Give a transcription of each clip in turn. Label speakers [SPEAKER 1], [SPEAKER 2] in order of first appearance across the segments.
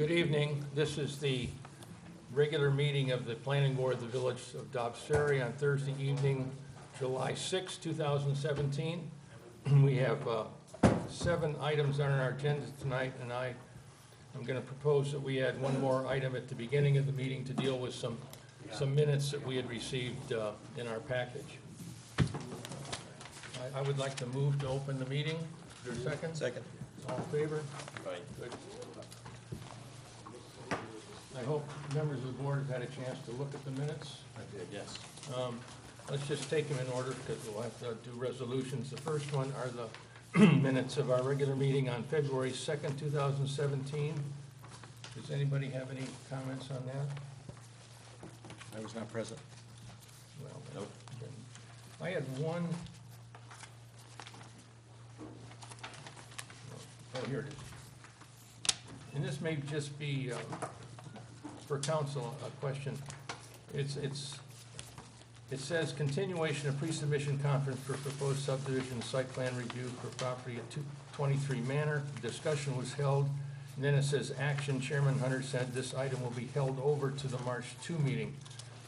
[SPEAKER 1] Good evening. This is the regular meeting of the Planning Board of the Village of Dobbs Ferry on Thursday evening, July 6, 2017. We have 7 items on our agenda tonight, and I'm going to propose that we add one more item at the beginning of the meeting to deal with some minutes that we had received in our package. I would like to move to open the meeting. Is there a second?
[SPEAKER 2] Second.
[SPEAKER 1] All in favor?
[SPEAKER 2] Right.
[SPEAKER 1] Good. I hope members of the board have had a chance to look at the minutes.
[SPEAKER 2] I did, yes.
[SPEAKER 1] Let's just take them in order because we'll have to do resolutions. The first one are the minutes of our regular meeting on February 2nd, 2017. Does anybody have any comments on that?
[SPEAKER 2] I was not present.
[SPEAKER 1] Well,
[SPEAKER 2] Nope.
[SPEAKER 1] I had one. Oh, here it is. And this may just be for council a question. It says continuation of pre-submission conference for proposed subdivision site plan review for property at 223 Manor. Discussion was held, and then it says action. Chairman Hunter said this item will be held over to the March 2 meeting.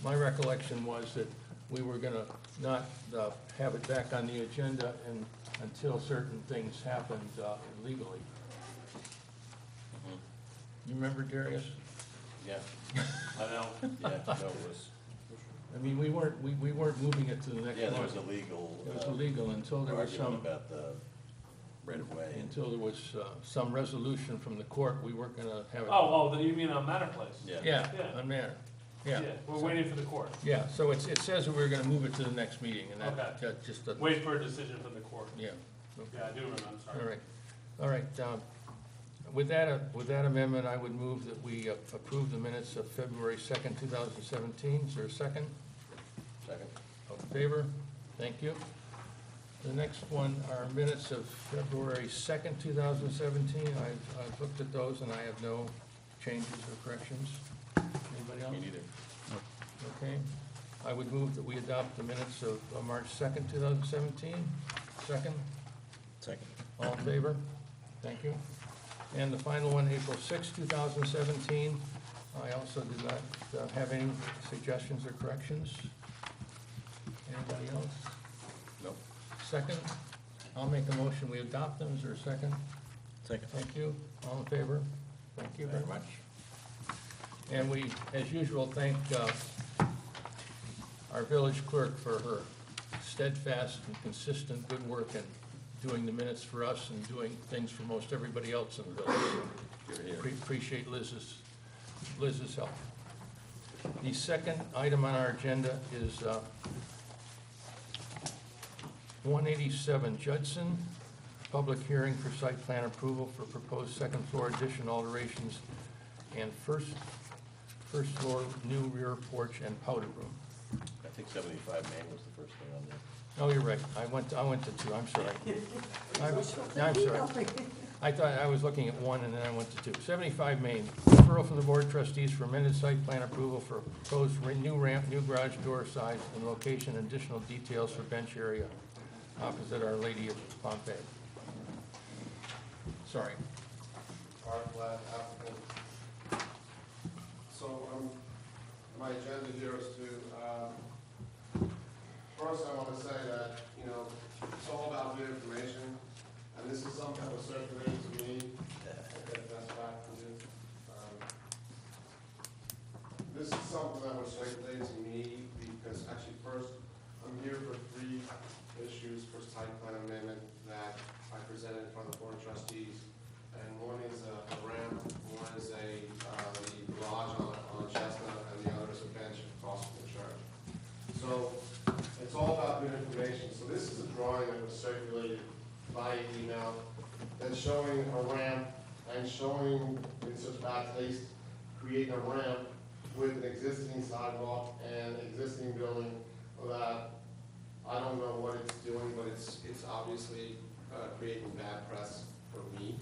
[SPEAKER 1] My recollection was that we were gonna not have it back on the agenda until certain things happened legally. You remember, Darius?
[SPEAKER 2] Yeah. I know. Yeah, no, it was,
[SPEAKER 1] I mean, we weren't moving it to the next
[SPEAKER 2] yeah, there
[SPEAKER 1] month.
[SPEAKER 2] was a legal.
[SPEAKER 1] It was illegal until there was
[SPEAKER 2] argument
[SPEAKER 1] some,
[SPEAKER 2] about the right of way.
[SPEAKER 1] until there was some resolution from the court. We weren't gonna have it.
[SPEAKER 3] Oh, you mean on Manor Place?
[SPEAKER 2] Yeah.
[SPEAKER 1] Yeah,
[SPEAKER 3] Yeah.
[SPEAKER 1] on Manor. Yeah.
[SPEAKER 3] We're waiting for the court.
[SPEAKER 1] Yeah, so it says that we're gonna move it to the next meeting, and
[SPEAKER 3] Okay.
[SPEAKER 1] that just doesn't.
[SPEAKER 3] Wait for a decision from the court.
[SPEAKER 1] Yeah.
[SPEAKER 3] Yeah, I do remember, I'm
[SPEAKER 1] All
[SPEAKER 3] sorry.
[SPEAKER 1] right, all right. With that amendment, I would move that we approve the minutes of February 2nd, 2017. Is there a second?
[SPEAKER 2] Second.
[SPEAKER 1] All in favor? Thank you. The next one are minutes of February 2nd, 2017. I've looked at those and I have no changes or corrections. Anybody else?
[SPEAKER 2] Me neither.
[SPEAKER 1] Okay. I would move that we adopt the minutes of March 2nd, 2017. Second?
[SPEAKER 2] Second.
[SPEAKER 1] All in favor? Thank you. And the final one, April 6th, 2017. I also did not have any suggestions or corrections. Anybody else?
[SPEAKER 2] Nope.
[SPEAKER 1] Second? I'll make a motion, we adopt them. Is there a second?
[SPEAKER 2] Second.
[SPEAKER 1] Thank you. All in favor? Thank you very much. And we, as usual, thank our village clerk for her steadfast and consistent good work in doing the minutes for us and doing things for most everybody else in the village. Appreciate Liz's help. The second item on our agenda is 187 Judson, public hearing for site plan approval for proposed second floor addition alterations and first floor new rear porch and powder room.
[SPEAKER 2] I think 75 Main was the first thing on there.
[SPEAKER 1] Oh, you're right. I went to 2. I'm sorry. I'm sorry. I thought I was looking at 1 and then I went to 2. 75 Main, referral from the Board of Trustees for amended site plan approval for proposed new ramp, new garage door size and location, and additional details for bench area opposite Our Lady of Pompeii. Sorry.
[SPEAKER 4] Art Black, applicant. So, my agenda here is to, first I want to say that, it's all about good information, and this is something that was circulated to me. That's back from you. This is something that was circulated to me because actually first, I'm here for 3 issues for site plan amendment that I presented in front of the Board of Trustees. And one is a ramp, one is the garage on Chestnut, and the other is a bench across from the church. So it's all about good information. So this is a drawing that was circulated by email that's showing a ramp and showing in such bad taste, creating a ramp with an existing sidewalk and existing building that I don't know what it's doing, but it's obviously creating bad press for me.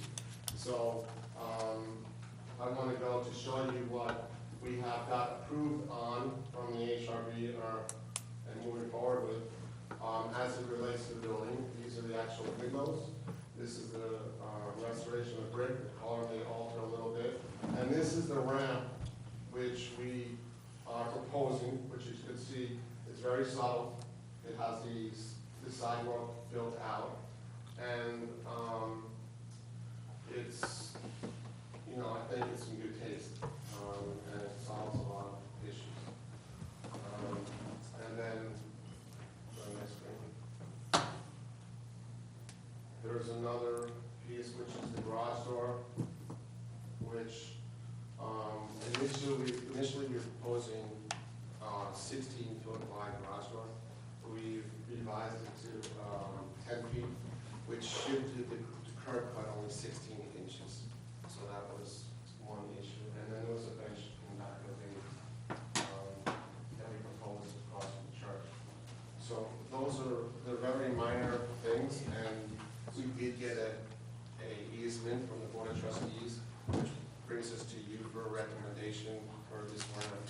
[SPEAKER 4] So I want to go to show you what we have got approved on from the HRB and moving forward with as it relates to the building. These are the actual windows. This is the restoration of brick. The color may alter a little bit. And this is the ramp which we are proposing, which you can see, it's very subtle. It has the sidewalk built out, and it's, you know, I think it's in good taste, and it solves a lot of issues. And then, the next thing. There's another piece, which is the garage door, which initially we were proposing 16-foot wide garage door. We've revised it to 10 feet, which shifted the curb cut only 16 inches. So that was one issue. And then there was a bench in back of the that we proposed across from the church. So those are the very minor things, and we did get a easement from the Board of Trustees, which brings us to you for a recommendation for this ramp,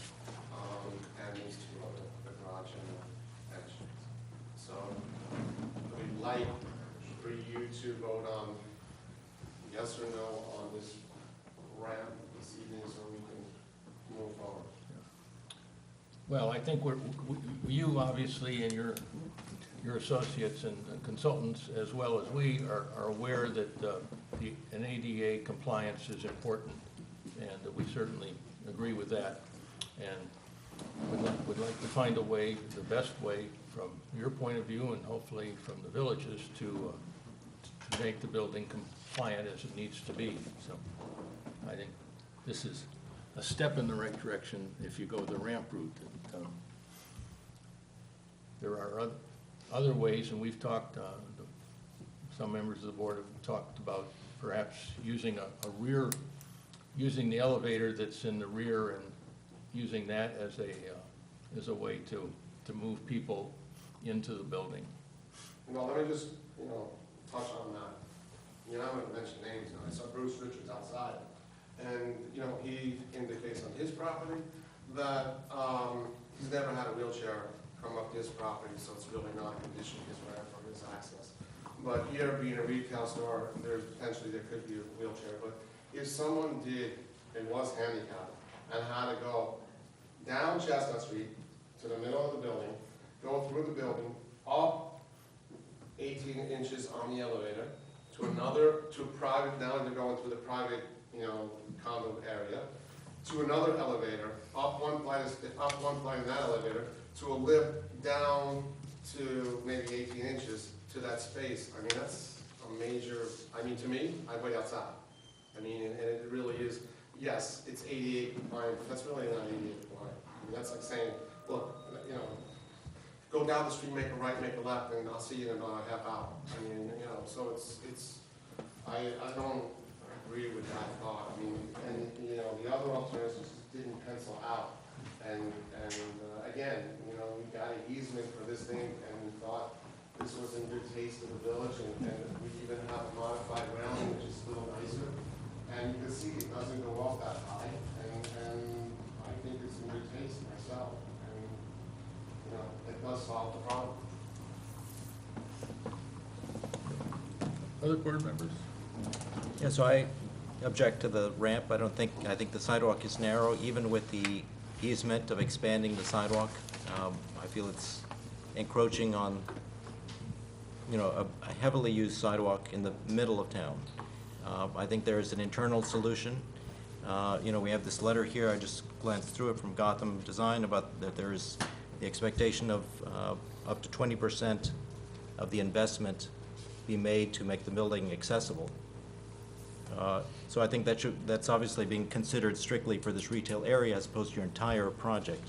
[SPEAKER 4] and these two other, the garage and the bench. So we'd like for you to vote on yes or no on this ramp this evening so we can move forward.
[SPEAKER 1] Well, I think you obviously and your associates and consultants, as well as we, are aware that an ADA compliance is important, and that we certainly agree with that. And would like to find a way, the best way, from your point of view, and hopefully from the villages, to make the building compliant as it needs to be. So I think this is a step in the right direction if you go the ramp route. And, there are other ways, and we've talked, some members of the board have talked about perhaps using using the elevator that's in the rear and using that as a way to move people into the building.
[SPEAKER 4] Well, let me just, touch on that. I'm going to mention names now. I saw Bruce Richards outside, and, he indicates on his property that he's never had a wheelchair come up his property, so it's really not conditioning his ramp for his access. But here, being a retail store, there could be a wheelchair, but if someone did and was handicapped and had to go down Chestnut Street to the middle of the building, go through the building, up 18 inches on the elevator, to private, now they're going through the private, condo area, to another elevator, up one flight in that elevator, to a lift down to maybe 18 inches to that space. I mean, that's a major, to me, I wait outside. And it really is, yes, it's ADA compliant, but that's really not ADA compliant. That's like saying, look, go down the street, make a right, make a left, and I'll see you in about a half hour. So I don't agree with that thought. The other alternatives didn't pencil out. And again, we got an easement for this thing, and we thought this was in good taste of the village, and we even have a modified railing, which is a little nicer. And you can see it doesn't go off that high, and I think it's in good taste myself. And, it does solve the problem.
[SPEAKER 1] Other board members?
[SPEAKER 5] Yeah, so I object to the ramp. I think the sidewalk is narrow, even with the easement of expanding the sidewalk. I feel it's encroaching on, a heavily used sidewalk in the middle of town. I think there is an internal solution. We have this letter here, I just glanced through it, from Gotham Design, about that there is the expectation of up to 20% of the investment be made to make the building accessible. So I think that's obviously being considered strictly for this retail area as opposed to your entire project.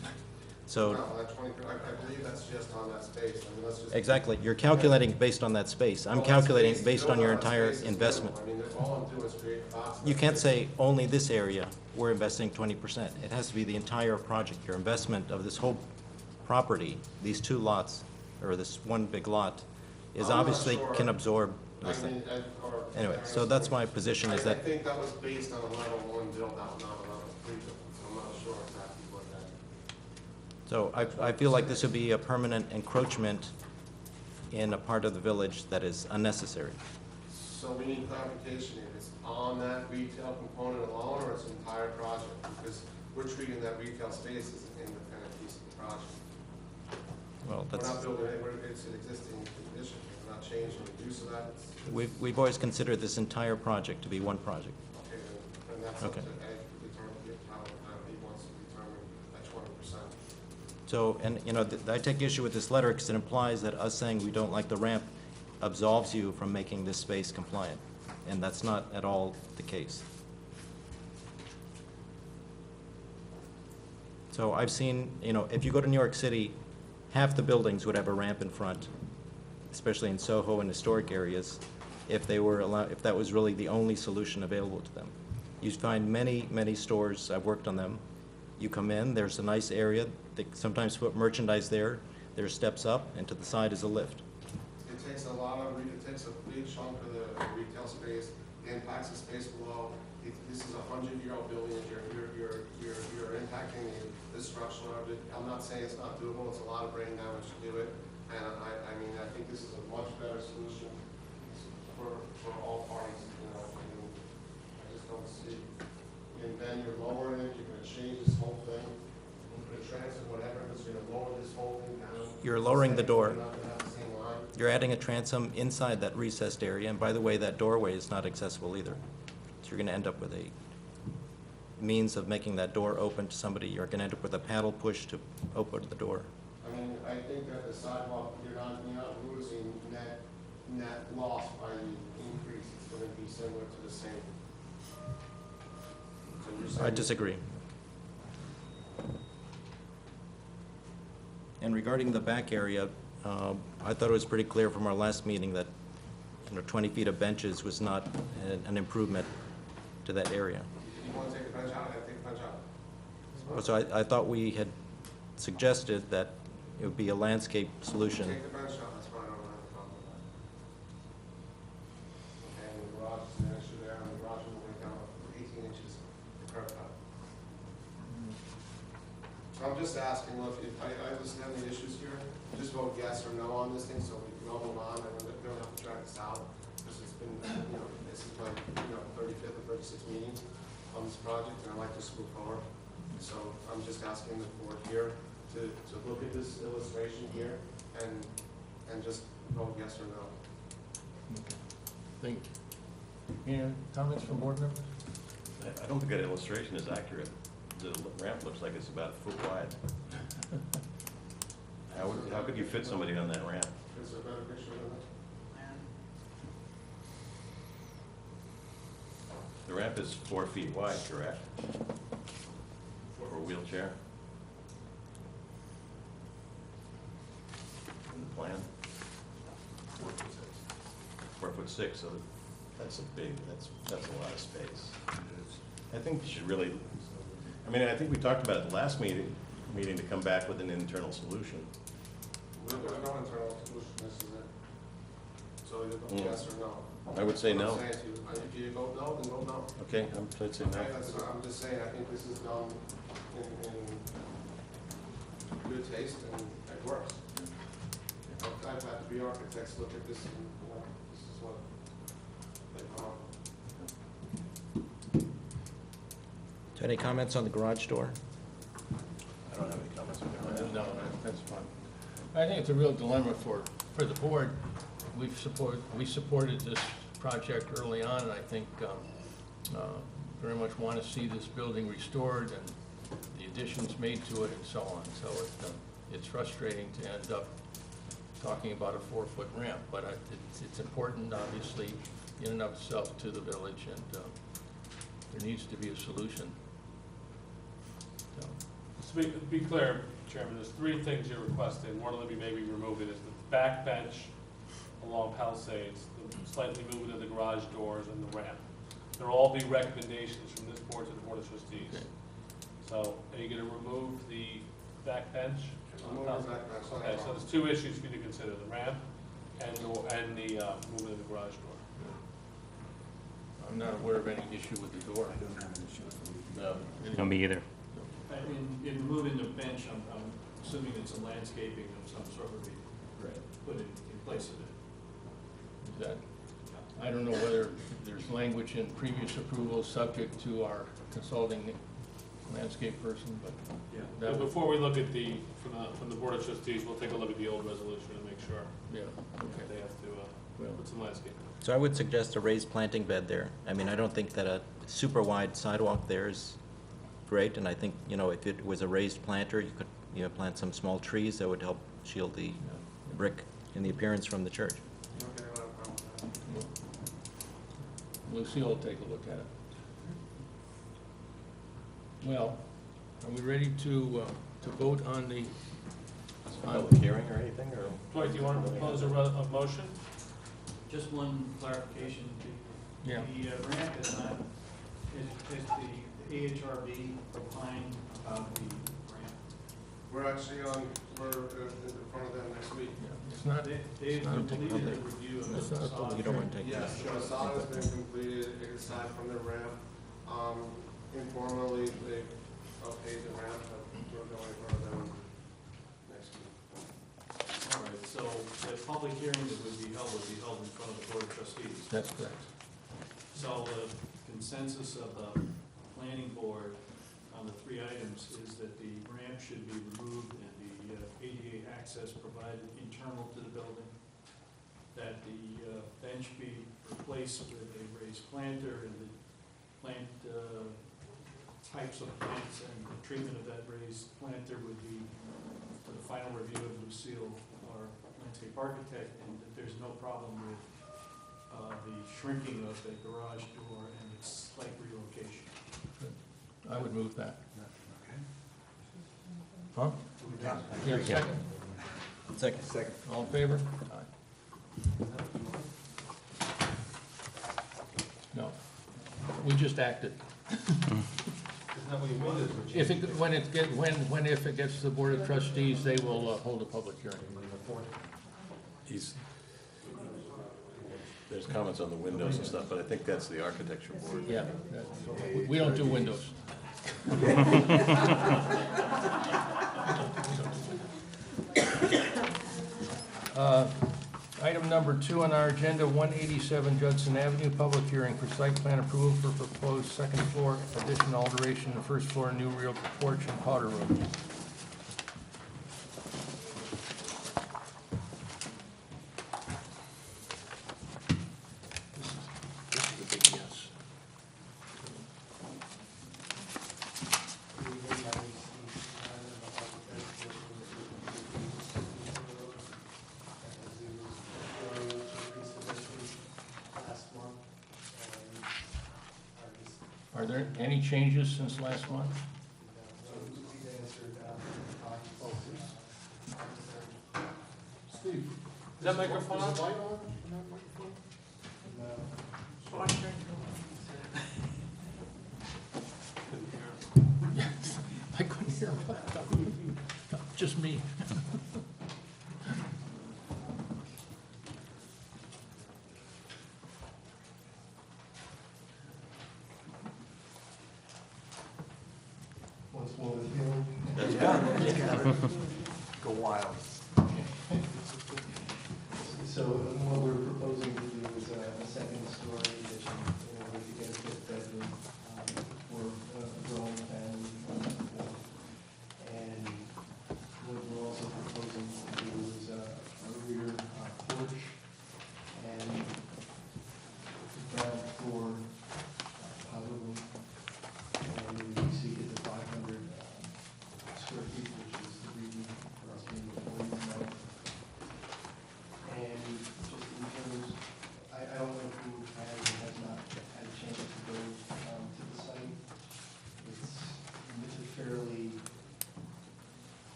[SPEAKER 5] So
[SPEAKER 4] No, that 20, I believe that's just on that space. That's just.
[SPEAKER 5] exactly, you're calculating based on that space. I'm
[SPEAKER 4] Well,
[SPEAKER 5] calculating
[SPEAKER 4] that's
[SPEAKER 5] based on your entire
[SPEAKER 4] space is
[SPEAKER 5] investment.
[SPEAKER 4] minimal. All I'm doing is create a box.
[SPEAKER 5] You can't say only this area, we're investing 20%. It has to be the entire project. Your investment of this whole property, these two lots, or this one big lot, is
[SPEAKER 4] I'm not
[SPEAKER 5] obviously
[SPEAKER 4] sure.
[SPEAKER 5] can absorb this thing. Anyway, so that's my position, is
[SPEAKER 4] I
[SPEAKER 5] that,
[SPEAKER 4] think that was based on a level 1 build out, not a level 3 build, so I'm not sure exactly what that.
[SPEAKER 5] so I feel like this would be a permanent encroachment in a part of the village that is unnecessary.
[SPEAKER 4] So we need clarification if it's on that retail component alone or it's an entire project, because we're treating that retail space as an independent piece of the project.
[SPEAKER 5] Well,
[SPEAKER 4] We're
[SPEAKER 5] that's,
[SPEAKER 4] not building it, it's an existing condition, we're not changing the use of that.
[SPEAKER 5] we've always considered this entire project to be one project.
[SPEAKER 4] Okay, then that's up to
[SPEAKER 5] Okay.
[SPEAKER 4] Ed to determine how he wants to determine that 20%.
[SPEAKER 5] So, and, you know, I take issue with this letter because it implies that us saying we don't like the ramp absolves you from making this space compliant, and that's not at all the case. So I've seen, you know, if you go to New York City, half the buildings would have a ramp in front, especially in Soho and historic areas, if they were if that was really the only solution available to them. You find many, many stores, I've worked on them, you come in, there's a nice area, they sometimes put merchandise there, there's steps up, and to the side is a lift.
[SPEAKER 4] It takes it takes a big chunk of the retail space, it impacts the space below. This is a 100-year-old building, and you're impacting the structure of it. I'm not saying it's not doable, it's a lot of brain damage to do it, and I mean, I think this is a much better solution for all parties, you know, I mean, I just don't see. And then you're lowering it, you're gonna change this whole thing, you're gonna transit whatever, because you're gonna lower this whole thing down.
[SPEAKER 5] You're lowering the door.
[SPEAKER 4] You're not gonna have the same line.
[SPEAKER 5] You're adding a transom inside that recessed area, and by the way, that doorway is not accessible either. So you're gonna end up with a means of making that door open to somebody. You're gonna end up with a paddle push to open the door.
[SPEAKER 4] I mean, I think that the sidewalk, you're not losing net loss by the increase, it's gonna be similar to the same. So you're saying-
[SPEAKER 5] I disagree. And regarding the back area, I thought it was pretty clear from our last meeting that, you know, 20 feet of benches was not an improvement to that area.
[SPEAKER 4] If you wanna take the bench out, I take the bench out.
[SPEAKER 5] So I thought we had suggested that it would be a landscape solution.
[SPEAKER 4] Take the bench out, that's fine, I don't have a problem with that. Okay, and the garage is an issue there, and the garage will be down 18 inches, the curb cut. So I'm just asking, look, if I understand the issues here, just vote yes or no on this thing, so we can all move on, and we don't have to drag this out, because it's been, you know, this is my, 35th or 36th meeting on this project, and I'd like to move forward. So I'm just asking the board here to look at this illustration here, and just vote yes or no.
[SPEAKER 1] Okay. Thank you. Any comments from board members?
[SPEAKER 2] I don't think that illustration is accurate. The ramp looks like it's about a foot wide. How could you fit somebody on that ramp?
[SPEAKER 4] Is there a better picture than this?
[SPEAKER 2] The ramp is 4 feet wide, correct? For a wheelchair? In the plan? 4'6", so that's a lot of space. I think you should really, I mean, I think we talked about it the last meeting to come back with an internal solution.
[SPEAKER 4] There's no internal solution, this is it. So either vote yes or no.
[SPEAKER 2] I would say no.
[SPEAKER 4] I'm saying to you, if you vote no, then vote no.
[SPEAKER 2] Okay, I'd say
[SPEAKER 4] Okay,
[SPEAKER 2] no.
[SPEAKER 4] that's, I'm just saying, I think this is done in good taste and it works. I've had to be architects look at this and, this is what they come up.
[SPEAKER 5] So any comments on the garage door?
[SPEAKER 2] I don't have any comments on that.
[SPEAKER 1] No, that's fine. I think it's a real dilemma for the board. We supported this project early on, and I think very much want to see this building restored and the additions made to it and so on. So it's frustrating to end up talking about a 4-foot ramp, but it's important, obviously, in and of itself to the village, and there needs to be a solution. So,
[SPEAKER 3] Just to be clear, Chairman, there's 3 things you're requesting. One of them you may be removing is the back bench along Palisades, slightly moving of the garage doors and the ramp. There'll all be recommendations from this board to the Board of Trustees.
[SPEAKER 1] Okay.
[SPEAKER 3] So are you going to remove the back bench?
[SPEAKER 4] Remove the back bench, no
[SPEAKER 3] Okay, so
[SPEAKER 4] problem.
[SPEAKER 3] there's 2 issues for you to consider, the ramp and the movement of the garage door.
[SPEAKER 1] I'm not aware of any issue with the door. I don't have an issue.
[SPEAKER 6] No, me either.
[SPEAKER 7] In removing the bench, I'm assuming it's a landscaping of some sort would be put in place of it.
[SPEAKER 1] Is that, I don't know whether there's language in previous approvals subject to our consulting landscape person, but
[SPEAKER 7] Yeah.
[SPEAKER 1] that would,
[SPEAKER 3] Before we look at from the Board of Trustees, we'll take a look at the old resolution and make sure
[SPEAKER 1] yeah,
[SPEAKER 3] that
[SPEAKER 1] okay.
[SPEAKER 3] they have to
[SPEAKER 1] Well,
[SPEAKER 3] put some landscape.
[SPEAKER 5] So I would suggest a raised planting bed there. I mean, I don't think that a super wide sidewalk there is great, and I think, you know, if it was a raised planter, you could, you know, plant some small trees that would help shield the brick and the appearance from the church.
[SPEAKER 4] Okay, I don't have a problem with that.
[SPEAKER 1] Lucille will take a look at it. Well, are we ready to vote on the,
[SPEAKER 2] Is it a public hearing or anything, or?
[SPEAKER 3] Dwight, do you want to propose a motion?
[SPEAKER 7] Just one clarification.
[SPEAKER 1] yeah,
[SPEAKER 7] The ramp is not, is the AHRB opined about the ramp?
[SPEAKER 4] We're actually we're in front of them next week.
[SPEAKER 1] yeah, it's not,
[SPEAKER 7] They've
[SPEAKER 1] not a
[SPEAKER 7] completed
[SPEAKER 5] public-
[SPEAKER 7] a review of the
[SPEAKER 1] it's not a
[SPEAKER 7] facade.
[SPEAKER 5] You don't want to take
[SPEAKER 4] Yes, the facade has been completed, aside from the ramp. Informally, they okayed the ramp, but we're going in front of them next week.
[SPEAKER 7] All right, so the public hearing that would be held in front of the Board of Trustees.
[SPEAKER 1] that's correct.
[SPEAKER 7] So the consensus of the planning board on the three items is that the ramp should be removed and the ADA access provided internal to the building, that the bench be replaced with a raised planter, and the plant types of plants and the treatment of that raised planter would be for the final review of Lucille, our landscape architect, and that there's no problem with the shrinking of the garage door and its slight relocation.
[SPEAKER 1] I would move that. Huh? Yeah, second.
[SPEAKER 5] Second.
[SPEAKER 1] All in favor? Aye. No, we just acted. If it, if it gets to the Board of Trustees, they will hold a public hearing.
[SPEAKER 2] There's comments on the windows and stuff, but I think that's the architecture board.
[SPEAKER 1] Yeah, we don't do windows. Item number 2 on our agenda, 187 Judson Avenue, public hearing for site plan approval for proposed second floor addition alteration and first floor new rear porch and powder room. This is a big yes. Are there any changes since last month?
[SPEAKER 3] Is that microphone on?
[SPEAKER 1] I couldn't hear. Just me.
[SPEAKER 4] Once more, the feeling.
[SPEAKER 8] Go wild. So what we're proposing to do is a second story addition in order to get a fifth bedroom for a growing family. And what we're also proposing to do is a rear porch and ground floor powder room. And we exceeded the 500 square feet, which is the reading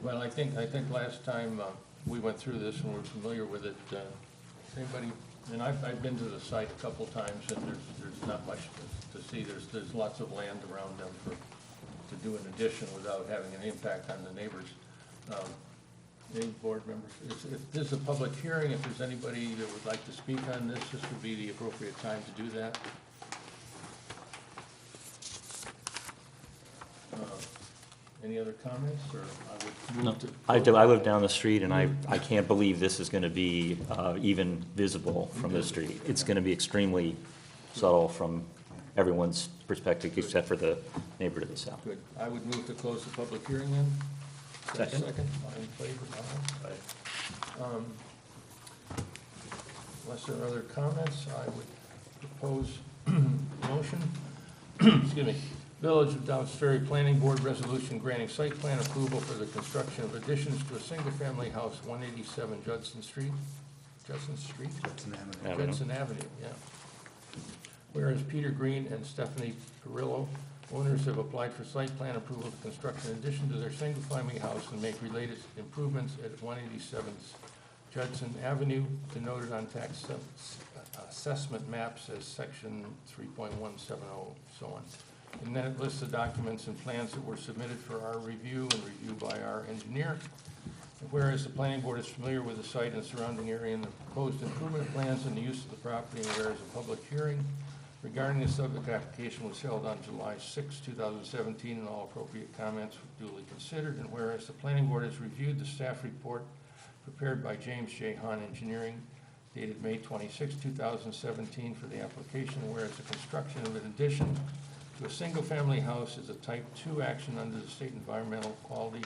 [SPEAKER 1] Well, I think last time we went through this and we're familiar with it, anybody, and I've been to the site a couple times, and there's not much to see. There's lots of land around them to do an addition without having an impact on the neighbors. Any board members, if this is a public hearing, if there's anybody that would like to speak on this, this would be the appropriate time to do that. Any other comments, or I would
[SPEAKER 6] No,
[SPEAKER 1] move to?
[SPEAKER 6] I live down the street, and I can't believe this is gonna be even visible from the street. It's gonna be extremely subtle from everyone's perspective, except for the neighbor to the south.
[SPEAKER 1] Good. I would move to close the public hearing then.
[SPEAKER 6] Second.
[SPEAKER 1] Second, all in favor? Aye. Unless there are other comments, I would propose motion. Excuse me. Village of Dobbs Ferry Planning Board Resolution granting site plan approval for the construction of additions to a single-family house, 187 Judson Street. Judson Street?
[SPEAKER 6] Avenue.
[SPEAKER 1] Judson Avenue, yeah. Whereas Peter Green and Stephanie Perillo, owners, have applied for site plan approval to construct an addition to their single-family house and make related improvements at 187 Judson Avenue, denoted on tax assessment maps as section 3.170, so on. And then it lists the documents and plans that were submitted for our review and review by our engineer. And whereas the planning board is familiar with the site and surrounding area and the proposed improvement plans and the use of the property, and whereas a public hearing regarding the subject application was held on July 6, 2017, and all appropriate comments were duly considered, and whereas the planning board has reviewed the staff report prepared by James J. Hahn Engineering dated May 26, 2017 for the application, and whereas the construction of an addition to a single-family house is a Type 2 action under the State Environmental Quality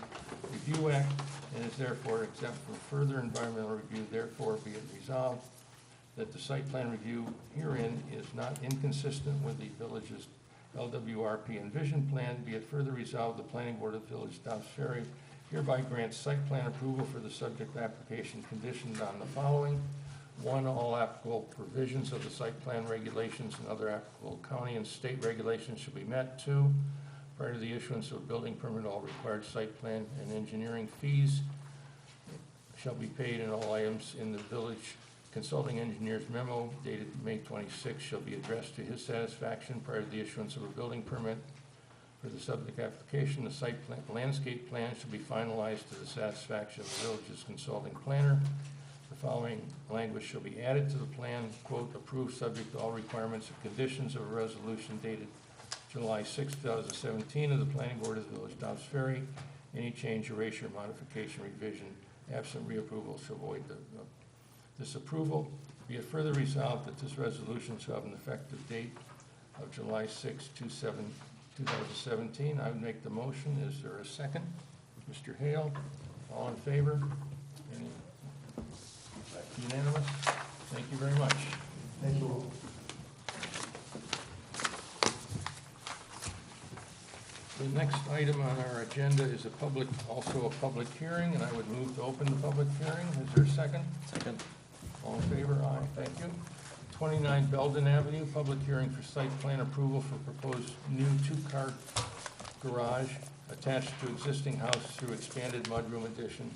[SPEAKER 1] Review Act and is therefore exempt from further environmental review, therefore be it resolved that the site plan review herein is not inconsistent with the village's LWRP and vision plan. Be it further resolved, the planning board of the village of Dobbs Ferry hereby grants site plan approval for the subject application conditioned on the following. 1, all applicable provisions of the site plan regulations and other applicable county and state regulations should be met. 2, prior to the issuance of a building permit, all required site plan and engineering fees shall be paid, and all items in the village consulting engineer's memo dated May 26 shall be addressed to his satisfaction prior to the issuance of a building permit. For the subject application, the site plan, landscape plan should be finalized to the satisfaction of the village's consulting planner. The following language shall be added to the plan, quote, approved subject to all requirements and conditions of a resolution dated July 6, 2017 of the planning board of the village of Dobbs Ferry. Any change, erasure, modification, revision, absent reapproval shall void this approval. Be it further resolved that this resolution shall have an effective date of July 6, 2017. I would make the motion. Is there a second? Mr. Hale, all in favor? Any? Unanimous? Thank you very much.
[SPEAKER 8] Thank you all.
[SPEAKER 1] The next item on our agenda is also a public hearing, and I would move to open the public hearing. Is there a second?
[SPEAKER 5] Second.
[SPEAKER 1] All in favor? Aye. Thank you. 29 Belden Avenue, public hearing for site plan approval for proposed new two-car garage attached to existing house through expanded mudroom addition.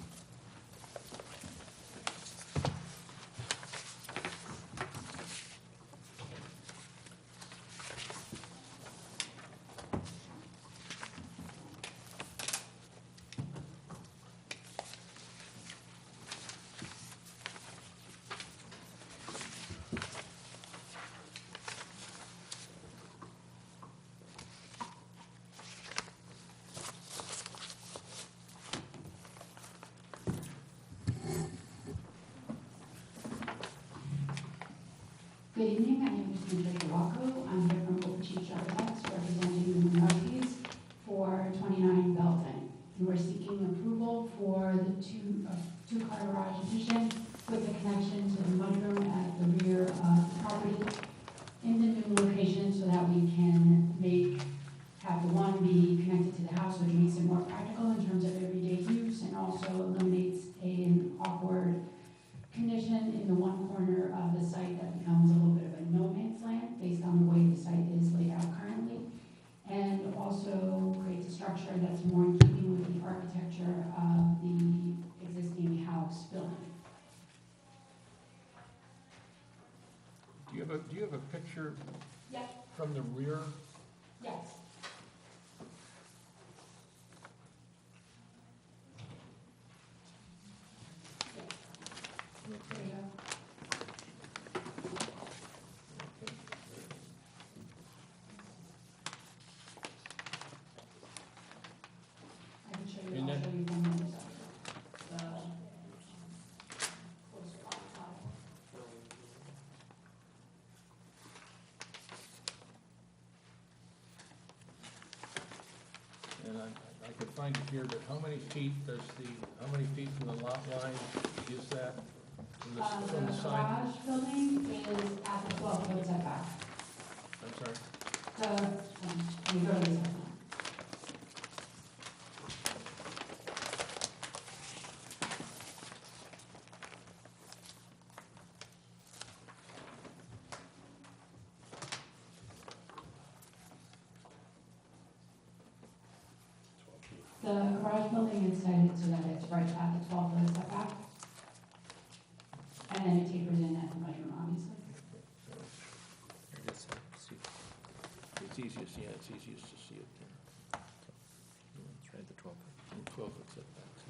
[SPEAKER 9] Good evening, my name is Andrea Waco. I'm here from Old Chief Architects representing the Murphys for 29 Belden. And we're seeking approval for the two-car garage addition with the connection to the mudroom at the rear of the property in the new location so that we can have the one be connected to the house, which makes it more practical in terms of everyday use and also eliminates an awkward condition in the one corner of the site that becomes a little bit of a no man's land based on the way the site is laid out currently, and also creates a structure that's more in keeping with the architecture of
[SPEAKER 1] do you have a picture
[SPEAKER 9] Yes,
[SPEAKER 1] from the rear?
[SPEAKER 9] yes. There you go. I can show you,
[SPEAKER 1] And
[SPEAKER 9] I'll
[SPEAKER 1] then-
[SPEAKER 9] show you one more side. Closer on the top.
[SPEAKER 1] And I could find it here, but how many feet how many feet from the lot line is that from the
[SPEAKER 9] The
[SPEAKER 1] side?
[SPEAKER 9] garage building is at the 12-foot setback.
[SPEAKER 1] I'm sorry?
[SPEAKER 9] Let me go to this one. The garage building is cited so that it's right at the 12-foot setback. And then it tapers in at the bedroom, obviously.
[SPEAKER 1] It's easiest, yeah, it's easiest to see it there.
[SPEAKER 5] It's right at the 12.
[SPEAKER 1] 12-foot setbacks.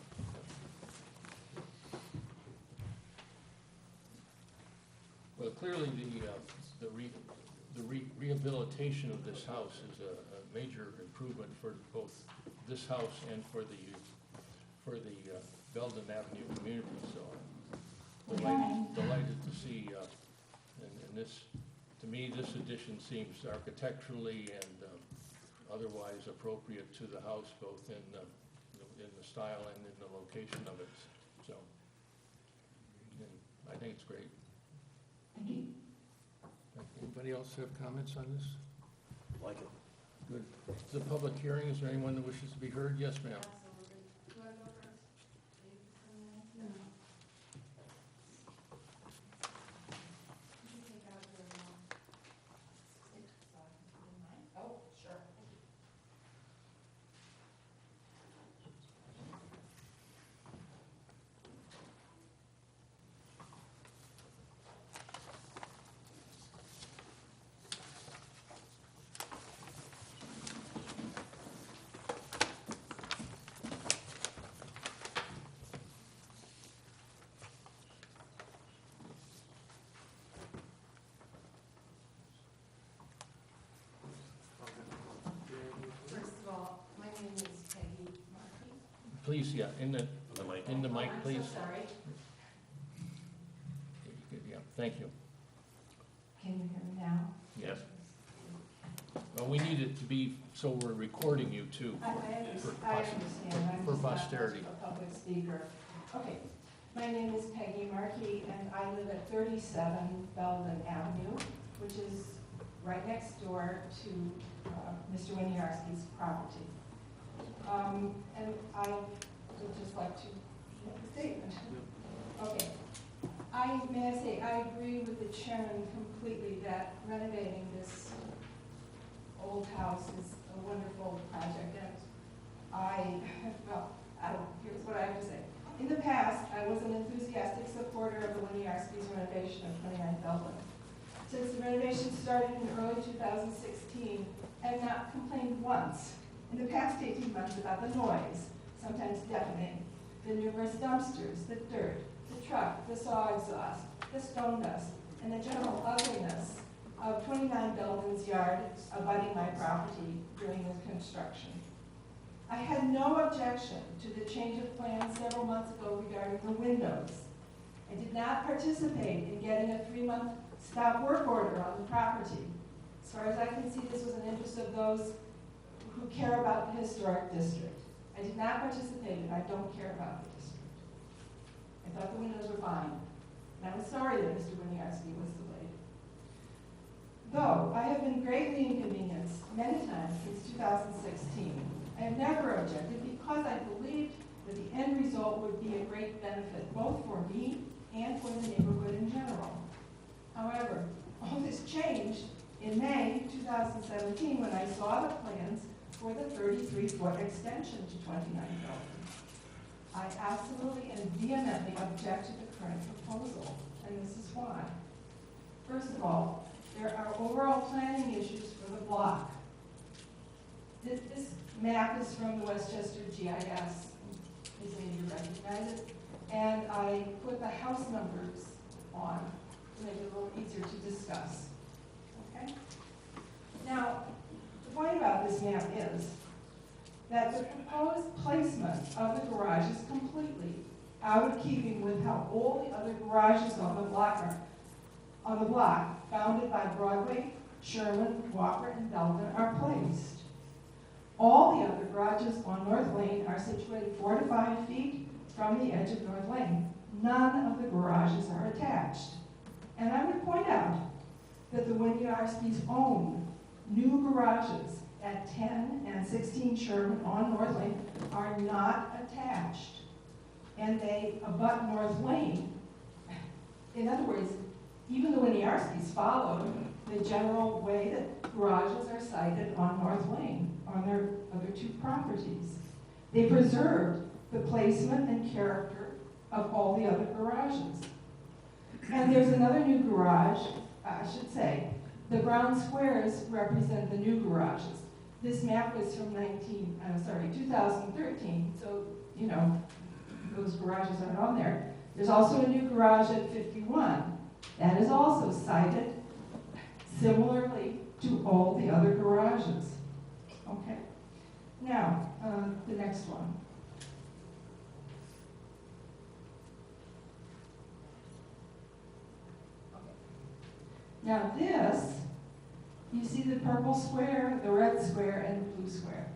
[SPEAKER 1] Well, clearly, the rehabilitation of this house is a major improvement for both this house and for the Belden Avenue community, so I'm delighted to see, and this, to me, this addition seems architecturally and otherwise appropriate to the house, both in the style and in the location of it, so, and I think it's great.
[SPEAKER 9] Thank you.
[SPEAKER 1] Anybody else have comments on this?
[SPEAKER 2] Like it.
[SPEAKER 1] Good. The public hearing, is there anyone that wishes to be heard? Yes, ma'am.
[SPEAKER 9] Absolutely. Do I go first? No. Could you take out your, stick so I can put in mine? Oh, sure. First of all, my name is Peggy Markey.
[SPEAKER 1] Please, yeah, in the mic,
[SPEAKER 9] I'm
[SPEAKER 1] please.
[SPEAKER 9] so sorry.
[SPEAKER 1] Yeah, thank you.
[SPEAKER 9] Can you hear me now?
[SPEAKER 1] Yes. Well, we need it to be, so we're recording you too.
[SPEAKER 9] I understand, I'm
[SPEAKER 1] For
[SPEAKER 9] just not much
[SPEAKER 1] posterity.
[SPEAKER 9] of a public speaker. Okay, my name is Peggy Markey, and I live at 37 Belden Avenue, which is right next door to Mr. Winiarski's property. And I would just like to make a statement. Okay. May I say, I agree with the chairman completely that renovating this old house is a wonderful project, and here's what I have to say. In the past, I was an enthusiastic supporter of the Winiarski's renovation of 29 Belden. Since the renovation started in early 2016, I have not complained once in the past 18 months about the noise, sometimes deafening, the numerous dumpsters, the dirt, the truck, the saw exhaust, the stone dust, and the general ugliness of 29 Belden's yard abutting my property during the construction. I had no objection to the change of plans several months ago regarding the windows. I did not participate in getting a 3-month stop work order on the property. As far as I can see, this was an interest of those who care about the historic district. I did not participate, and I don't care about the district. I thought the windows were fine, and I was sorry that Mr. Winiarski was delayed. Though I have been greatly inconvenienced many times since 2016, I have never objected because I believed that the end result would be a great benefit both for me and for the neighborhood in general. However, all this changed in May 2017 when I saw the plans for the 33-foot extension to 29 Belden. I absolutely and vehemently object to the current proposal, and this is why. First of all,
[SPEAKER 10] there are overall planning issues for the block. This map is from the Westchester GIS, in case any of you recognize it, and I put the house numbers on to make it a little easier to discuss. Okay? Now, the point about this map is that the proposed placement of the garage is completely out of keeping with how all the other garages on the block are, bounded by Broadway, Sherman, Walker, and Belden, are placed. All the other garages on North Lane are situated 4 to 5 feet from the edge of North Lane. None of the garages are attached. And I would point out that the Winiarskis own new garages at 10 and 16 Sherman on North Lane are not attached. And they abut North Lane. In other words, even the Winiarskis followed the general way that garages are sited on North Lane, on their other two properties. They preserved the placement and character of all the other garages. And there's another new garage, I should say. The brown squares represent the new garages. This map was from 2013, so, you know, those garages aren't on there. There's also a new garage at 51. That is also sited similarly to all the other garages. Okay? Now, the next one. Now this, you see the purple square, the red square, and the blue square.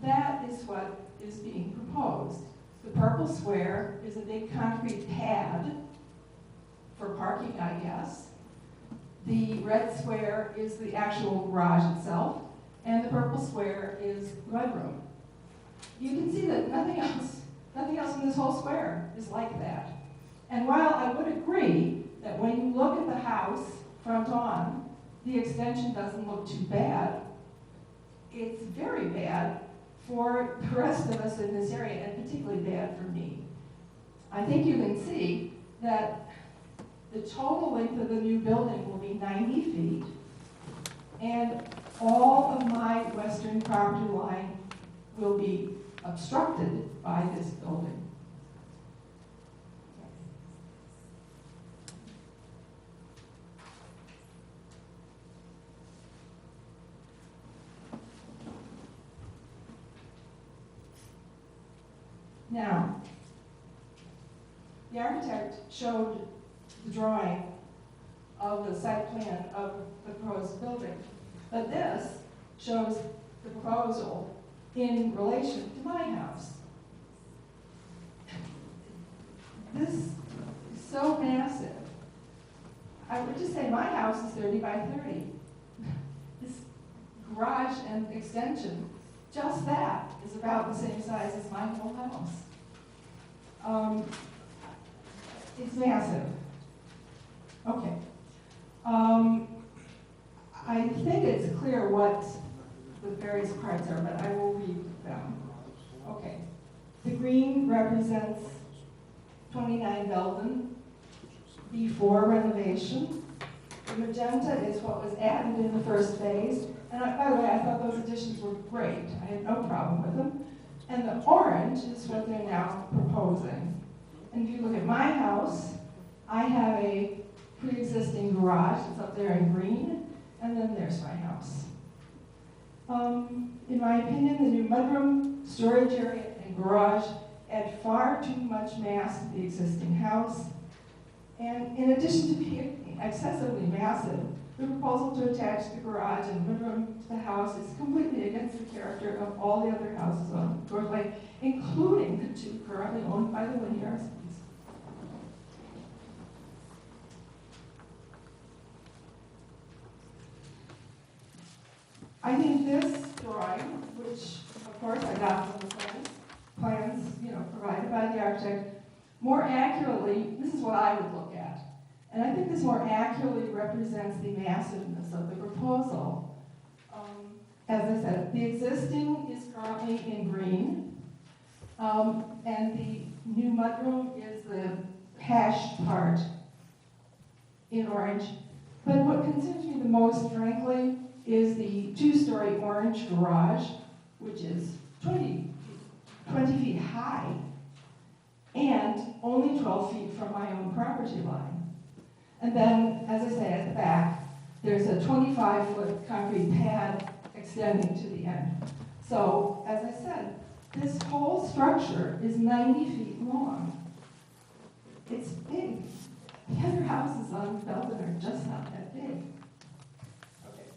[SPEAKER 10] That is what is being proposed. The purple square is a big concrete pad for parking, I guess. The red square is the actual garage itself, and the purple square is mudroom. You can see that nothing else in this whole square is like that. And while I would agree that when you look at the house front on, the extension doesn't look too bad, it's very bad for the rest of us in this area, and particularly bad for me. I think you can see that the total length of the new building will be 90 feet, and all of my western property line will be obstructed by this building. Now, the architect showed the drawing of the site plan of the proposed building, but this shows the proposal in relation to my house. This is so massive. I would just say my house is 30 by 30. This garage and extension, just that, is about the same size as my whole house. It's massive. Okay. I think it's clear what the various parts are, but I will read them. Okay. The green represents 29 Belden before renovation. The magenta is what was added in the first phase. And by the way, I thought those additions were great. I had no problem with them. And the orange is what they're now proposing. And if you look at my house, I have a pre-existing garage that's up there in green, and then there's my house. In my opinion, the new mudroom, storage area, and garage add far too much mass to the existing house. And in addition to being excessively massive, the proposal to attach the garage and mudroom to the house is completely against the character of all the other houses on North Lake, including the two currently owned by the Winiarskis. I think this drawing, which of course I got from the plans provided by the architect, more accurately, this is what I would look at. And I think this more accurately represents the massiveness of the proposal. As I said, the existing is currently in green, and the new mudroom is the hashed part in orange. But what concerns me the most, frankly, is the two-story orange garage, which is 20 feet high and only 12 feet from my own property line. And then, as I say, at the back, there's a 25-foot concrete pad extending to the end. So, as I said, this whole structure is 90 feet long. It's big. The other houses on Belden are just not that big. Okay.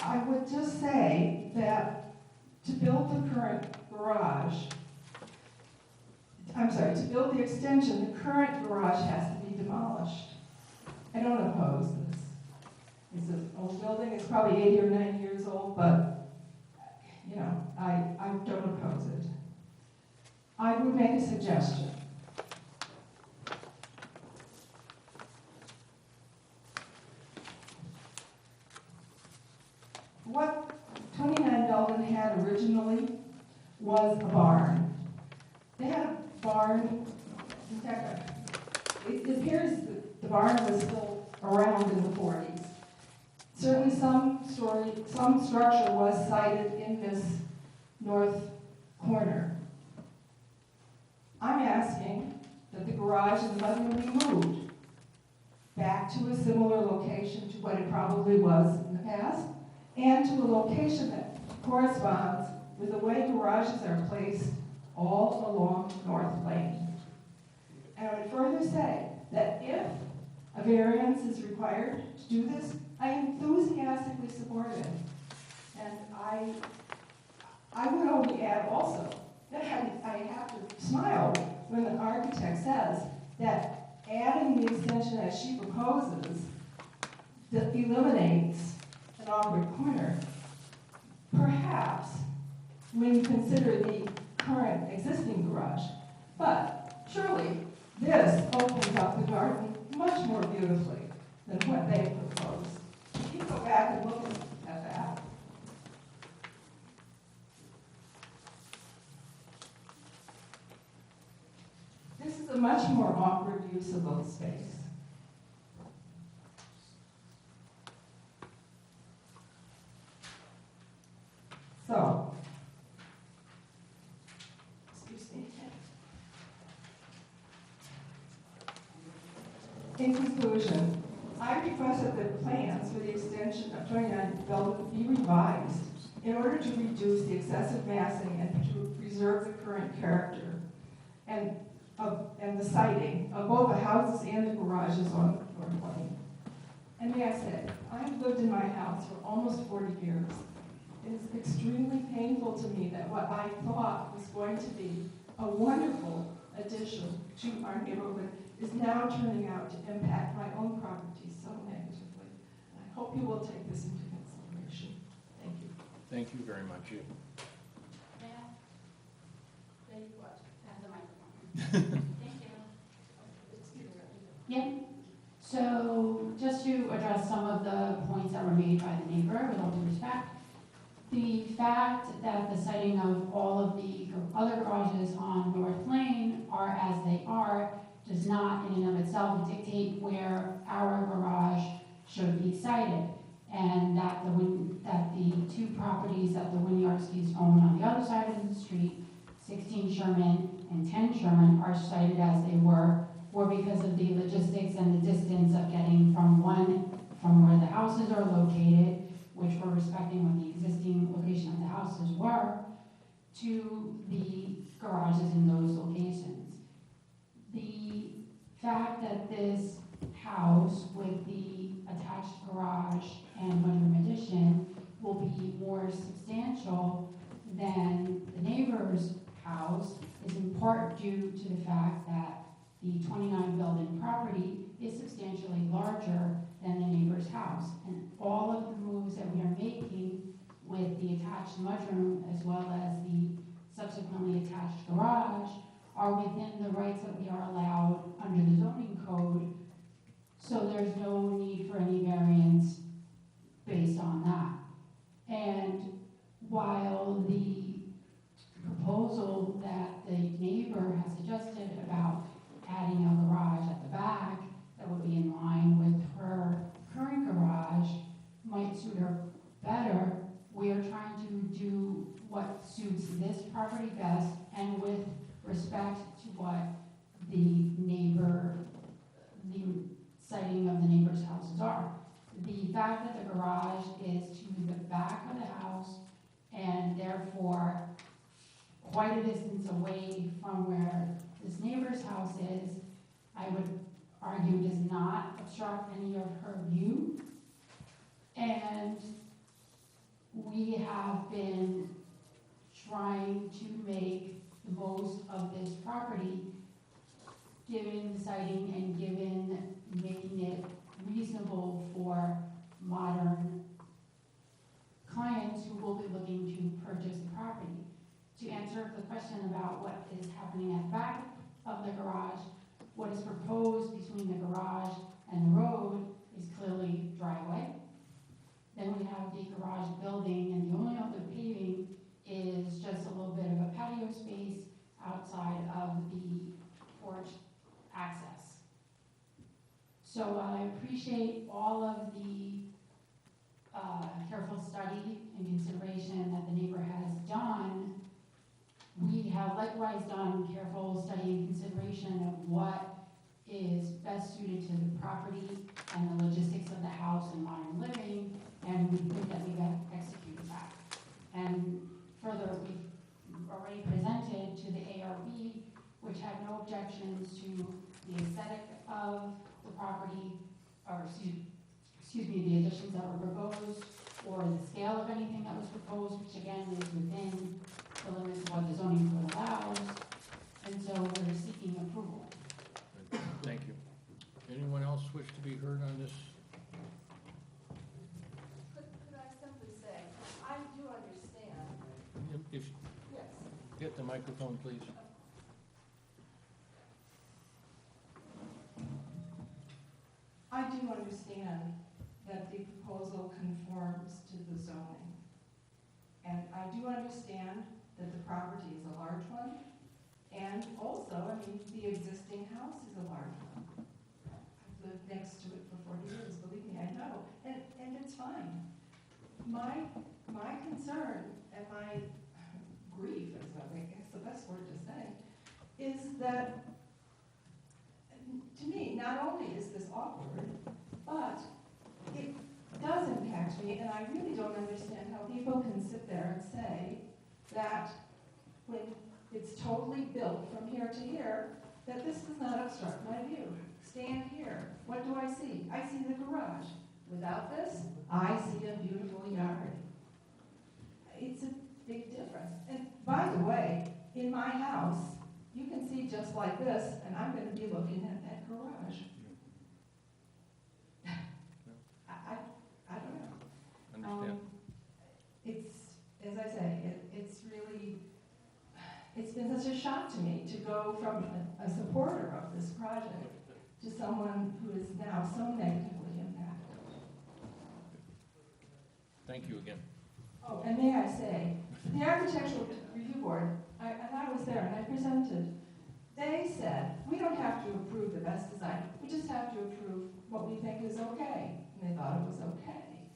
[SPEAKER 10] I would just say that to build the current garage, to build the extension, the current garage has to be demolished. I don't oppose this. It's an old building, it's probably 80 or 90 years old, but, you know, I don't oppose it. I would make a suggestion. What 29 Belden had originally was a barn. They had a barn, in fact, it appears that the barn was still around in the 40s. Certainly some structure was sited in this north corner. I'm asking that the garage and the mudroom be moved back to a similar location to what it probably was in the past, and to a location that corresponds with the way garages are placed all along North Lane. And I would further say that if a variance is required to do this, I enthusiastically support it. And I would only add also that I have to smile when the architect says that adding the extension as she proposes that eliminates an awkward corner. Perhaps when you consider the current existing garage. But surely this opens up the garden much more beautifully than what they proposed. If you go back and look at that. This is a much more awkward use of the space. So, excuse me. In conclusion, I request that the plans for the extension of 29 Belden be revised in order to reduce the excessive massing and to preserve the current character and the siting of both the houses and the garages on North Lane. And may I say, I've lived in my house for almost 40 years. It is extremely painful to me that what I thought was going to be a wonderful addition to our neighborhood is now turning out to impact my own property so negatively. And I hope you will take this into consideration. Thank you.
[SPEAKER 1] Thank you very much.
[SPEAKER 9] Yep. So just to address some of the points that were made by the neighbor, with all due respect, the fact that the siting of all of the other garages on North Lane are as they are does not in and of itself dictate where our garage should be sited. And that the two properties that the Winiarskis own on the other side of the street, 16 Sherman and 10 Sherman, are sited as they were because of the logistics and the distance of getting from where the houses are located, which we're respecting what the existing location of the houses were, to the garages in those locations. The fact that this house with the attached garage and mudroom addition will be more substantial than the neighbor's house is in part due to the fact that the 29 Belden property is substantially larger than the neighbor's house. And all of the moves that we are making with the attached mudroom as well as the subsequently attached garage are within the rights that we are allowed under the zoning code. So there's no need for any variance based on that. And while the proposal that the neighbor has suggested about adding a garage at the back that would be in line with her current garage might suit her better. We are trying to do what suits this property best and with respect to what the siting of the neighbor's houses are. The fact that the garage is to the back of the house and therefore quite a distance away from where this neighbor's house is, I would argue does not obstruct any of her view. And we have been trying to make the most of this property, given the siting and given making it reasonable for modern clients who will be looking to purchase the property. To answer the question about what is happening at the back of the garage, what is proposed between the garage and the road is clearly driveway. Then we have the garage building, and the only other paving is just a little bit of a patio space outside of the porch access. So while I appreciate all of the careful study and consideration that the neighbor has done, we have likewise done careful study and consideration of what is best suited to the property and the logistics of the house and modern living, and we think that we've executed that. And further, we've already presented to the ARB, which had no objections to the aesthetic of the property, or excuse me, the additions that were proposed, or the scale of anything that was proposed, which again is within the limits of what the zoning code allows, and so we're seeking approval.
[SPEAKER 1] Thank you. Anyone else wish to be heard on this?
[SPEAKER 10] Could I simply say, I do understand,
[SPEAKER 1] If,
[SPEAKER 10] yes,
[SPEAKER 1] get the microphone, please.
[SPEAKER 10] I do understand that the proposal conforms to the zoning. And I do understand that the property is a large one. And also, I mean, the existing house is a large one. I've lived next to it for 40 years, believe me, I know. And it's fine. My concern and my grief, is I guess the best word to say, is that to me, not only is this awkward, but it does impact me, and I really don't understand how people can sit there and say that when it's totally built from here to here, that this does not obstruct my view. Stand here, what do I see? I see the garage. Without this, I see a beautiful yard. It's a big difference. And by the way, in my house, you can see just like this, and I'm going to be looking at that garage. I don't know.
[SPEAKER 1] Understand.
[SPEAKER 10] It's, as I say, it's really, it's been such a shock to me to go from a supporter of this project to someone who is now so negatively impacted.
[SPEAKER 1] Thank you again.
[SPEAKER 10] Oh, and may I say, the Architectural Review Board, and I was there and I presented, they said, we don't have to approve the best design, we just have to approve what we think is okay. And they thought it was okay,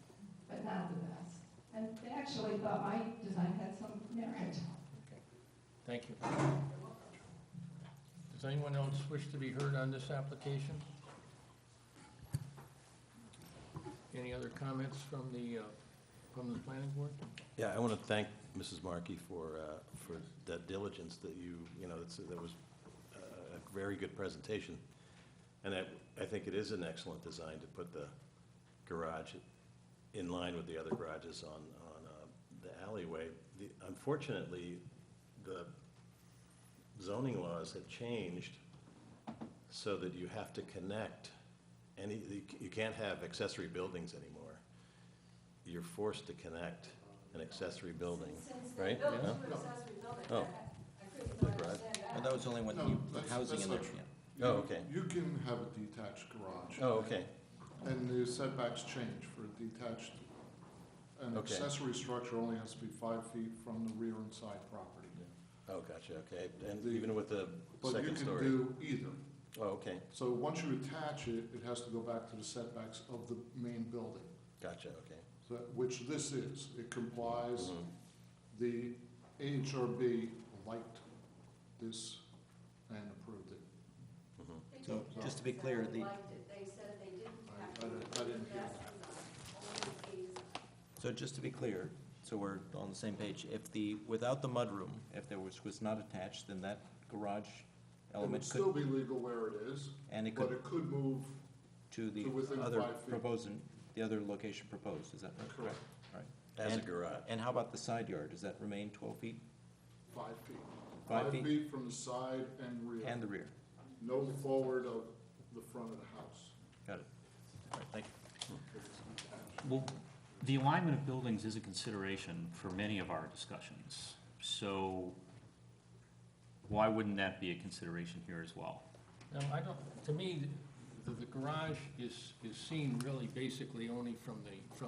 [SPEAKER 10] but not the best. And they actually thought my design had some merit.
[SPEAKER 1] Thank you. Does anyone else wish to be heard on this application? Any other comments from the planning board?
[SPEAKER 2] Yeah, I want to thank Mrs. Markey for that diligence that that was a very good presentation. And I think it is an excellent design to put the garage in line with the other garages on the alleyway. Unfortunately, the zoning laws have changed so that you have to connect you can't have accessory buildings anymore. You're forced to connect an accessory building, right?
[SPEAKER 10] Since they built
[SPEAKER 2] No?
[SPEAKER 10] two accessory buildings,
[SPEAKER 2] Oh.
[SPEAKER 10] I couldn't
[SPEAKER 2] The garage.
[SPEAKER 10] understand that.
[SPEAKER 5] And that was only when
[SPEAKER 11] No,
[SPEAKER 5] you
[SPEAKER 11] that's-
[SPEAKER 5] housing
[SPEAKER 11] that's
[SPEAKER 5] in
[SPEAKER 11] not
[SPEAKER 5] there.
[SPEAKER 11] true.
[SPEAKER 5] Yeah.
[SPEAKER 2] Oh, okay.
[SPEAKER 11] You can have a detached garage.
[SPEAKER 2] Oh, okay.
[SPEAKER 11] And the setbacks change for a detached. An
[SPEAKER 2] Okay.
[SPEAKER 11] accessory structure only has to be 5 feet from the rear and side property.
[SPEAKER 2] Oh, gotcha, okay. And even with the
[SPEAKER 11] But you
[SPEAKER 2] second
[SPEAKER 11] can
[SPEAKER 2] story?
[SPEAKER 11] do either.
[SPEAKER 2] Oh, okay,
[SPEAKER 11] So once you attach it, it has to go back to the setbacks of the main building,
[SPEAKER 2] gotcha, okay.
[SPEAKER 11] so, which this is. It complies.
[SPEAKER 2] Mhm.
[SPEAKER 11] The AHRB liked this and approved it.
[SPEAKER 2] Mhm.
[SPEAKER 5] So, just to be clear, the,
[SPEAKER 12] They said they didn't have to.
[SPEAKER 11] I didn't hear that.
[SPEAKER 5] so just to be clear, so we're on the same page, if the, without the mudroom, if there was not attached, then that garage
[SPEAKER 11] It would
[SPEAKER 5] element
[SPEAKER 11] still
[SPEAKER 5] could,
[SPEAKER 11] be legal where it is,
[SPEAKER 5] and it
[SPEAKER 11] but
[SPEAKER 5] could
[SPEAKER 11] it could move
[SPEAKER 5] to the
[SPEAKER 11] to within
[SPEAKER 5] other
[SPEAKER 11] 5 feet.
[SPEAKER 5] proposing, the other location proposed, is that right?
[SPEAKER 11] Correct.
[SPEAKER 5] Right.
[SPEAKER 2] As a
[SPEAKER 5] And-
[SPEAKER 2] garage.
[SPEAKER 5] And how about the side yard? Does that remain 12 feet
[SPEAKER 11] 5 feet.
[SPEAKER 5] 5 feet?
[SPEAKER 11] 5 feet from the side and rear.
[SPEAKER 5] and the rear?
[SPEAKER 11] No forward of the front of the house.
[SPEAKER 5] Got it. All right, thank you.
[SPEAKER 6] Well, the alignment of buildings is a consideration for many of our discussions. So why wouldn't that be a consideration here as well?
[SPEAKER 1] Now, I don't, to me, the garage is seen really basically only from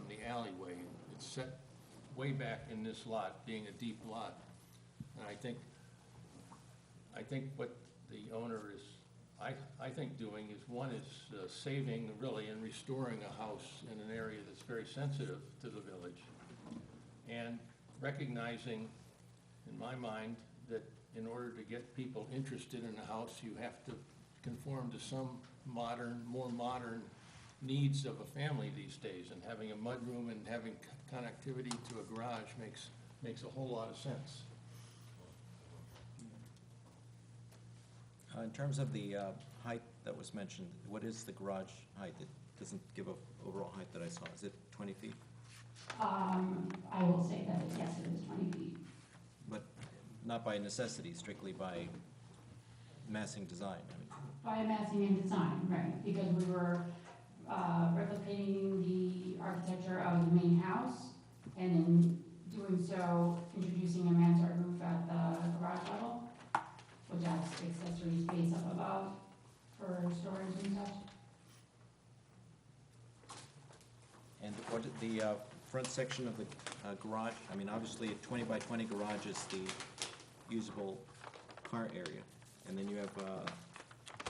[SPEAKER 1] the alleyway. It's set way back in this lot, being a deep lot. And I think what the owner is, I think doing is, one is saving really and restoring a house in an area that's very sensitive to the village. And recognizing, in my mind, that in order to get people interested in a house, you have to conform to some more modern needs of a family these days. And having a mudroom and having connectivity to a garage makes a whole lot of sense.
[SPEAKER 5] In terms of the height that was mentioned, what is the garage height? It doesn't give a overall height that I saw. Is it 20 feet?
[SPEAKER 9] I will say that, yes, it is 20 feet.
[SPEAKER 5] But not by necessity, strictly by massing design. I mean,
[SPEAKER 9] By massing and design, right, because we were replicating the architecture of the main house, and in doing so, introducing a mansard roof at the garage level, which adds accessory space up above for storage and such.
[SPEAKER 5] And what did the front section of the garage, I mean, obviously a 20 by 20 garage is the usable car area. And then you have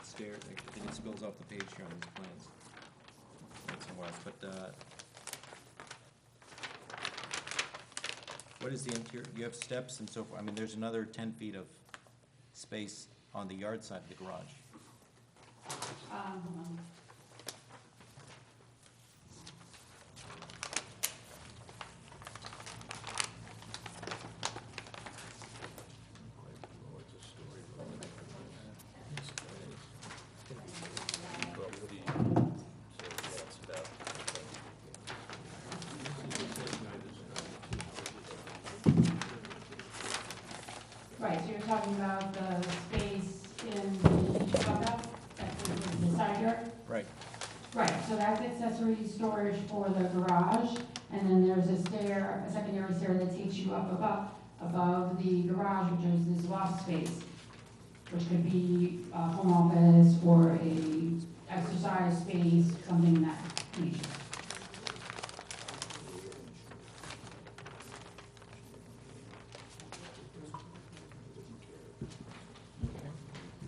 [SPEAKER 5] stairs, I think it spills off the page here on these plans. Not somewhere else, but what is the interior? You have steps and so forth. I mean, there's another 10 feet of space on the yard side of the garage.
[SPEAKER 9] Hold on. Right, so you're talking about the space in the dugout, that's the side yard?
[SPEAKER 5] Right.
[SPEAKER 9] Right, so that's accessory storage for the garage, and then there's a stair, a secondary stair that takes you up above the garage, which is this loft space, which could be a home office or a exercise space, something in that nature.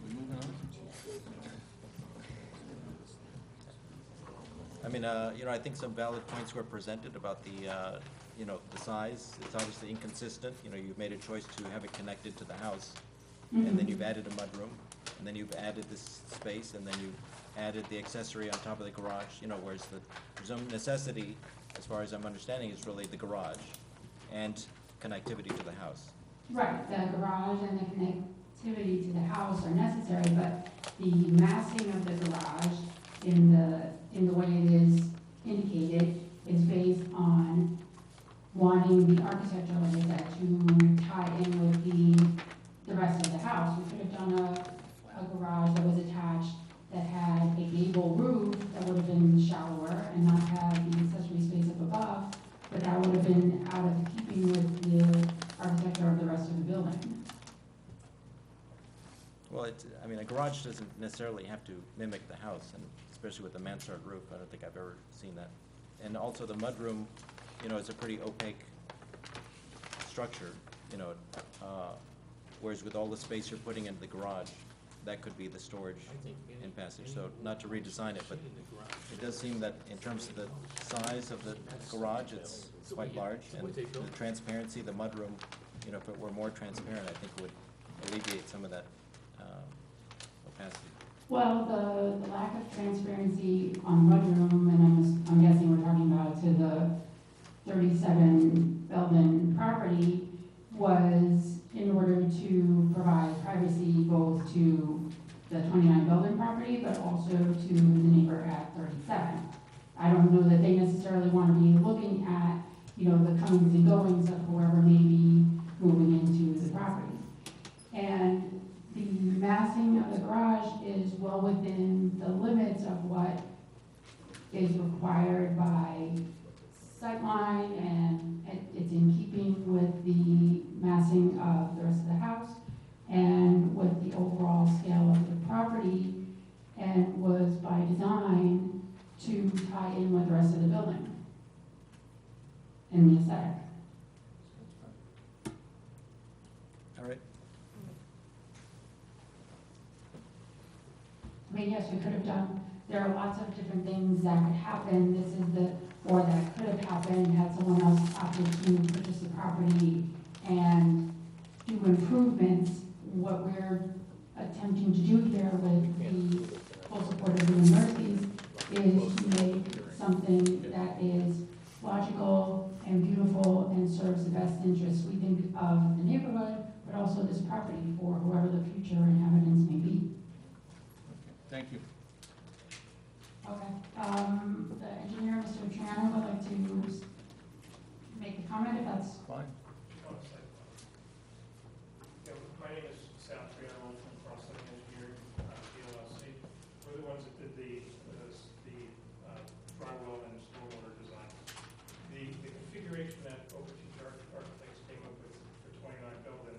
[SPEAKER 1] We moving on?
[SPEAKER 5] I mean, I think some valid points were presented about the, the size. It's obviously inconsistent. You've made a choice to have it connected to the house, and then you've added a mudroom, and then you've added this space, and then you've added the accessory on top of the garage, whereas the presumed necessity, as far as I'm understanding, is really the garage and connectivity to the house.
[SPEAKER 9] Right, the garage and the connectivity to the house are necessary, but the massing of the garage in the way it is indicated is based on wanting the architecture, like I said, to tie in with the rest of the house. We could have done a garage that was attached that had a gable roof that would have been shallower and not have the accessory space up above, but that would have been out of keeping with the architecture of the rest of the building.
[SPEAKER 5] Well, a garage doesn't necessarily have to mimic the house, and especially with the mansard roof, I don't think I've ever seen that. And also the mudroom, is a pretty opaque structure, whereas with all the space you're putting into the garage, that could be the storage and passage. So not to redesign it, but it does seem that in terms of the size of the garage, it's quite large, and the transparency, the mudroom, you know, if it were more transparent, I think would alleviate some of that opacity.
[SPEAKER 9] Well, the lack of transparency on mudroom, and I'm guessing we're talking about to the 37 Belden property, was in order to provide privacy both to the 29 Belden property, but also to the neighbor at 37. I don't know that they necessarily want to be looking at, you know, the comings and goings of whoever may be moving into the property. And the massing of the garage is well within the limits of what is required by sightline, and it's in keeping with the massing of the rest of the house and with the overall scale of the property, and was by design to tie in with the rest of the building and the aesthetic.
[SPEAKER 5] All right.
[SPEAKER 9] I mean, yes, we could have done, there are lots of different things that could happen. This is or that could have happened had someone else opted to purchase the property and do improvements. What we're attempting to do here with the full support of the Mercies is to make something that is logical and beautiful and serves the best interests, we think, of the neighborhood, but also this property for whoever the future inhabitants may be.
[SPEAKER 5] Thank you.
[SPEAKER 9] Okay, the engineer, Mr. Triano, would like to make a comment if that's
[SPEAKER 5] Fine.
[SPEAKER 13] Yeah, my name is Sal Triano from Crosslake Engineering, PLLC. We're the ones that did the drywall and stormwater design. The configuration that Overteach Architects came up with for 29 Belden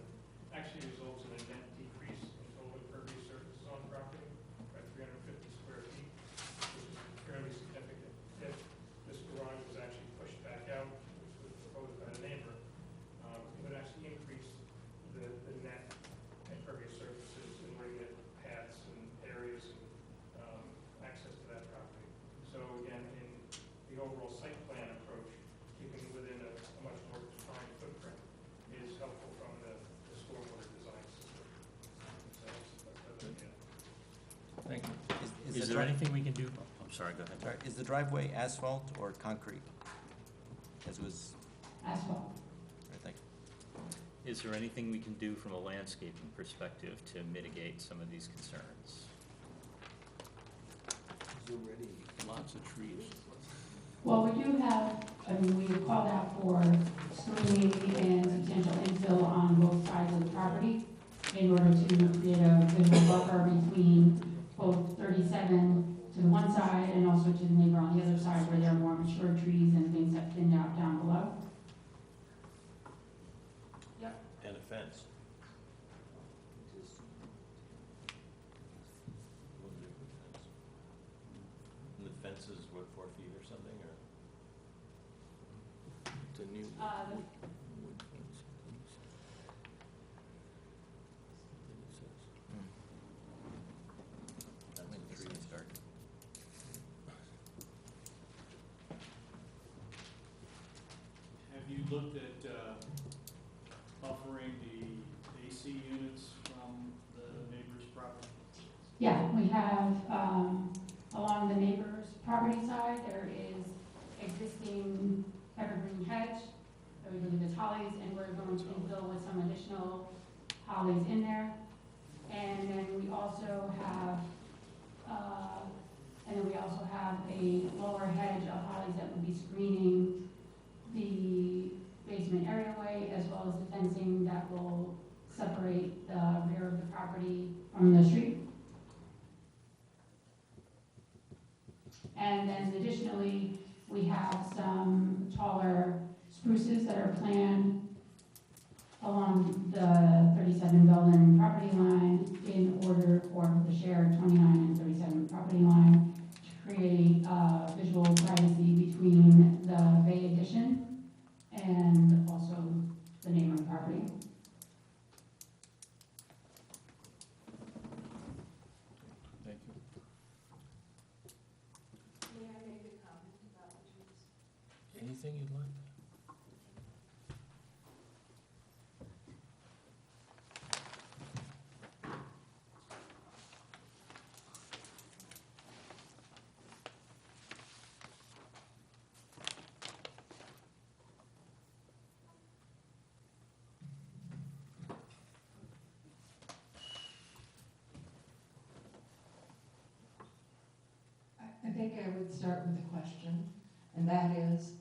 [SPEAKER 13] actually results in a net decrease in total impervious surfaces on the property by 350 square feet, which is fairly significant. If this garage was actually pushed back out, which was proposed by the neighbor, it would actually increase the net impervious surfaces and regulate paths and areas and access to that property. So again, in the overall site plan approach, keeping within a much more defined footprint is helpful from the stormwater design system. So that's yeah.
[SPEAKER 5] Thank you.
[SPEAKER 6] Is there anything we can do? Oh, I'm sorry, go ahead.
[SPEAKER 5] Sorry, is the driveway asphalt or concrete? As was,
[SPEAKER 9] asphalt.
[SPEAKER 5] I think.
[SPEAKER 6] Is there anything we can do from a landscaping perspective to mitigate some of these concerns?
[SPEAKER 1] There's already lots of trees.
[SPEAKER 9] Well, we do have, I mean, we have called out for screening and substantial infill on both sides of the property in order to create a visual buffer between both 37 to the one side and also to the neighbor on the other side where there are more mature trees and things that thin out down below. Yep.
[SPEAKER 2] And a fence. And the fence is what, 4 feet or something, or?
[SPEAKER 1] It's a new.
[SPEAKER 5] The tree is dark.
[SPEAKER 7] Have you looked at buffering the AC units from the neighbor's property?
[SPEAKER 9] Yeah, we have, along the neighbor's property side, there is existing evergreen hedge that we believe is hollies, and we're going to fill with some additional hollies in there. And then we also have, a lower hedge of hollies that would be screening the basement areaway, as well as the fencing that will separate the rear of the property from the street. And then additionally, we have some taller spruces that are planned along the 37 Belden property line in order for the shared 29 and 37 property line to create visual privacy between the Bay Addition and also the neighboring property.
[SPEAKER 1] Anything you'd like?
[SPEAKER 10] I think I would start with a question, and that is,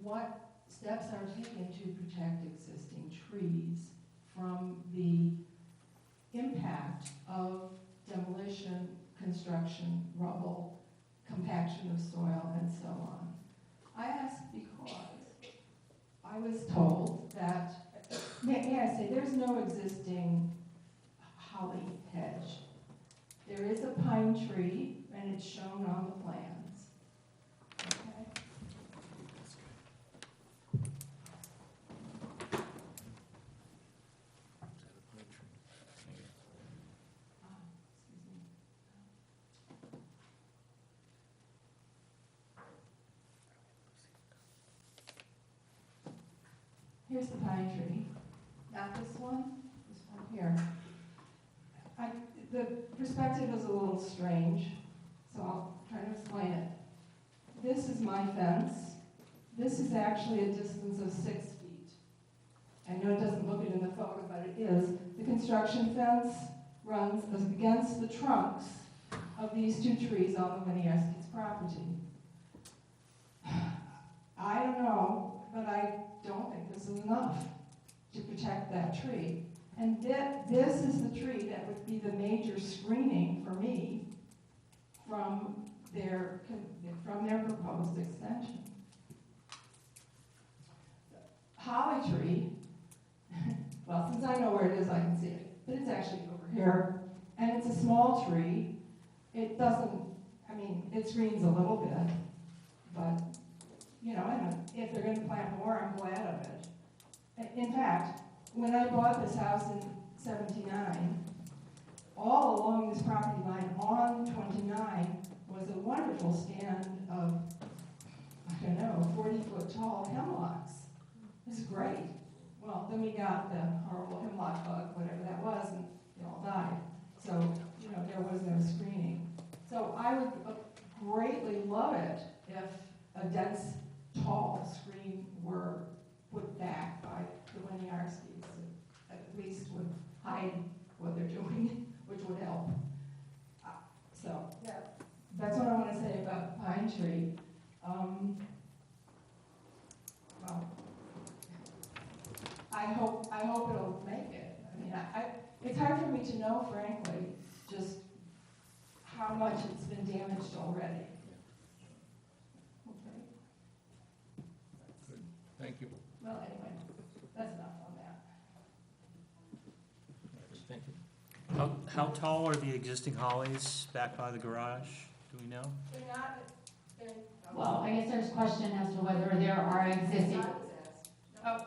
[SPEAKER 10] what steps are taken to protect existing trees from the impact of demolition, construction, rubble, compaction of soil, and so on? I ask because I was told that, may I say, there's no existing holly hedge. There is a pine tree, and it's shown on the plans. Okay? Excuse me. Here's the pine tree. Not this one here. The perspective is a little strange, so I'll try to explain it. This is my fence. This is actually a distance of 6 feet. I know it doesn't look it in the photo, but it is. The construction fence runs against the trunks of these two trees on the Winiarski's property. I don't know, but I don't think this is enough to protect that tree. And this is the tree that would be the major screening for me from their proposed extension. Holly tree, well, since I know where it is, I can see it, but it's actually over here, and it's a small tree. It doesn't, I mean, it screens a little bit, but, you know, and if they're gonna plant more, I'm glad of it. In fact, when I bought this house in '79, all along this property line on 29 was a wonderful stand of, I don't know, 40-foot tall hemlocks. It was great. Well, then we got the horrible hemlock bug, whatever that was, and they all died. So, you know, there was no screening. So I would greatly love it if a dense, tall screen were put back by the Winiarskis. At least would hide what they're doing, which would help. So, yeah, that's what I want to say about pine tree. Well, I hope it'll make it. I mean, it's hard for me to know, frankly, just how much it's been damaged already. Okay.
[SPEAKER 1] Thank you.
[SPEAKER 10] Well, anyway, that's enough on that.
[SPEAKER 1] Thank you.
[SPEAKER 14] How tall are the existing hollies back by the garage? Do we know?
[SPEAKER 10] They're not, they're,
[SPEAKER 9] Well, I guess there's a question as to whether there are existing,
[SPEAKER 10] oh,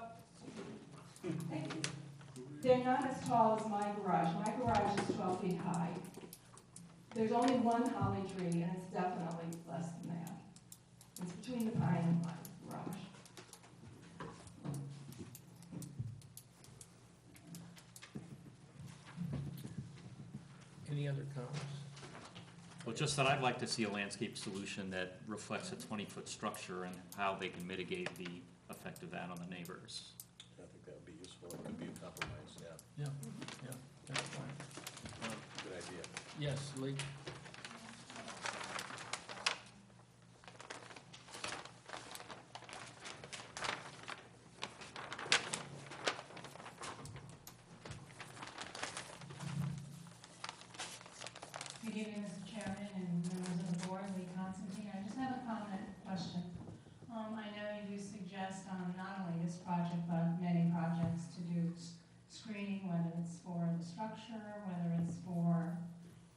[SPEAKER 10] thank you. They're not as tall as my garage. My garage is 12 feet high. There's only one holly tree, and it's definitely less than that. It's between the pine and my garage.
[SPEAKER 1] Any other comments?
[SPEAKER 6] Well, just that I'd like to see a landscape solution that reflects a 20-foot structure and how they can mitigate the effect of that on the neighbors.
[SPEAKER 2] I think that would be useful. It could be a compromise, yeah.
[SPEAKER 1] Yeah, that's fine.
[SPEAKER 2] Good idea.
[SPEAKER 1] Yes, Lee?
[SPEAKER 15] Good evening, Mr. Chairman and members of the board, Lee Constantine. I just have a comment question. I know you suggest on not only this project, but many projects to do screening, whether it's for the structure, whether it's for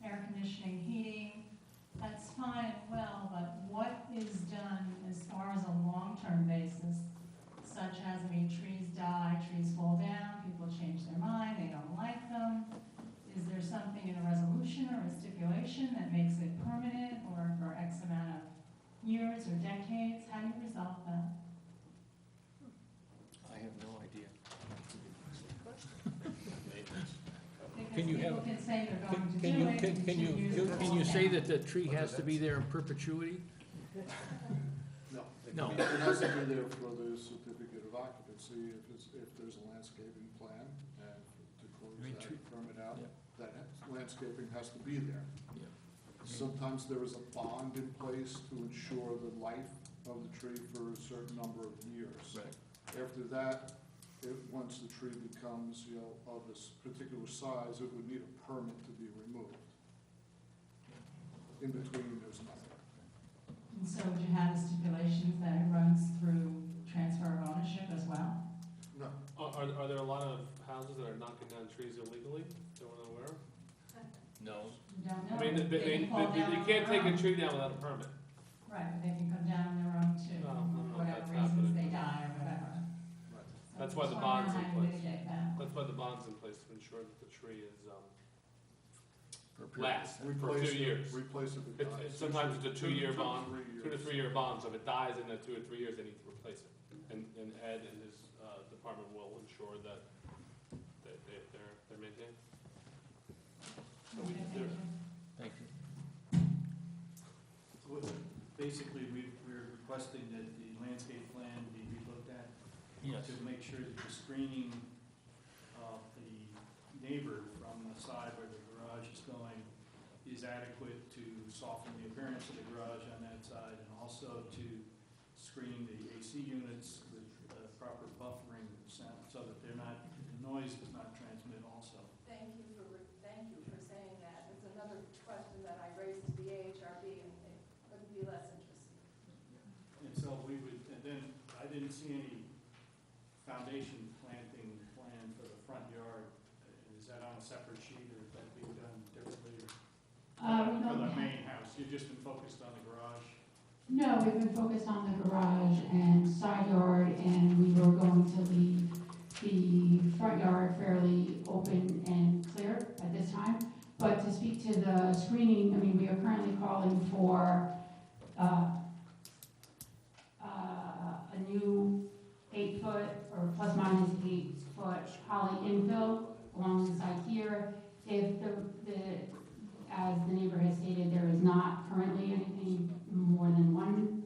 [SPEAKER 15] air conditioning, heating. That's fine and well, but what is done as far as a long-term basis, such as, I mean, trees die, trees fall down, people change their mind, they don't like them. Is there something in a resolution or a stipulation that makes it permanent or for X amount of years or decades? How do you resolve that?
[SPEAKER 1] Can you
[SPEAKER 15] People
[SPEAKER 1] have,
[SPEAKER 15] can say they're going to
[SPEAKER 1] can
[SPEAKER 15] do
[SPEAKER 1] you,
[SPEAKER 15] it.
[SPEAKER 1] can you say that the tree has to be there in perpetuity?
[SPEAKER 11] No.
[SPEAKER 1] No.
[SPEAKER 11] It has to be there for the certificate of occupancy, if there's a landscaping plan, and to
[SPEAKER 1] I mean,
[SPEAKER 11] close
[SPEAKER 1] tree-
[SPEAKER 11] that permit out,
[SPEAKER 1] yeah.
[SPEAKER 11] that landscaping has to be there.
[SPEAKER 1] Yeah.
[SPEAKER 11] Sometimes there is a bond in place to ensure the life of the tree for a certain number of years.
[SPEAKER 1] Right.
[SPEAKER 11] After that, once the tree becomes, of this particular size, it would need a permit to be removed. In between, there's nothing.
[SPEAKER 15] And so would you have the stipulations that it runs through transfer of ownership as well?
[SPEAKER 11] No.
[SPEAKER 3] Are there a lot of houses that are knocking down trees illegally that we're not aware of?
[SPEAKER 1] No.
[SPEAKER 15] You don't know.
[SPEAKER 3] I mean, they
[SPEAKER 15] can fall down
[SPEAKER 3] you
[SPEAKER 15] on
[SPEAKER 3] can't
[SPEAKER 15] their
[SPEAKER 3] take a
[SPEAKER 15] own.
[SPEAKER 3] tree down without a permit.
[SPEAKER 15] Right, but they can come down on their own too,
[SPEAKER 3] No,
[SPEAKER 15] for whatever
[SPEAKER 3] that's
[SPEAKER 15] reasons
[SPEAKER 3] happening.
[SPEAKER 15] they die or whatever.
[SPEAKER 11] Right.
[SPEAKER 15] So
[SPEAKER 3] That's
[SPEAKER 15] we
[SPEAKER 3] why
[SPEAKER 15] just
[SPEAKER 3] the
[SPEAKER 15] wanna know
[SPEAKER 3] bond's
[SPEAKER 15] how
[SPEAKER 3] in
[SPEAKER 15] you
[SPEAKER 3] place.
[SPEAKER 15] mitigate that.
[SPEAKER 3] That's why the bond's in place, to ensure that the tree is,
[SPEAKER 1] For a period of
[SPEAKER 3] lasts
[SPEAKER 1] time.
[SPEAKER 3] for a few years.
[SPEAKER 11] Replace if it dies.
[SPEAKER 3] Sometimes it's a 2-year
[SPEAKER 11] 2 to
[SPEAKER 3] bond,
[SPEAKER 11] 3
[SPEAKER 3] 2 to
[SPEAKER 11] years.
[SPEAKER 3] 3 year bond, so if it dies in the 2 or 3 years, they need to replace it. And Ed and his department will ensure that they're maintained. So
[SPEAKER 15] Okay,
[SPEAKER 3] they're-
[SPEAKER 15] thank you.
[SPEAKER 1] Thank you.
[SPEAKER 7] Basically, we're requesting that the landscape plan be relooked at
[SPEAKER 1] Yes.
[SPEAKER 7] to make sure that the screening of the neighbor from the side where the garage is going is adequate to soften the appearance of the garage on that side, and also to screen the AC units with proper buffering sound, so that the noise does not transmit also.
[SPEAKER 12] Thank you for saying that. It's another question that I raised to the AHRB, and they couldn't be less interested.
[SPEAKER 7] And so we would, and then I didn't see any foundation planting plan for the front yard. Is that on a separate sheet, or is that being done differently?
[SPEAKER 15] We
[SPEAKER 7] For
[SPEAKER 15] don't
[SPEAKER 7] the
[SPEAKER 15] have-
[SPEAKER 7] main house, you've just been focused on the garage?
[SPEAKER 9] No, we've been focused on the garage and side yard, and we were going to leave the front yard fairly open and clear at this time. But to speak to the screening, I mean, we are currently calling for a new 8-foot or plus minus 8-foot poly infill along the side here. If as the neighbor has stated, there is not currently anything more than one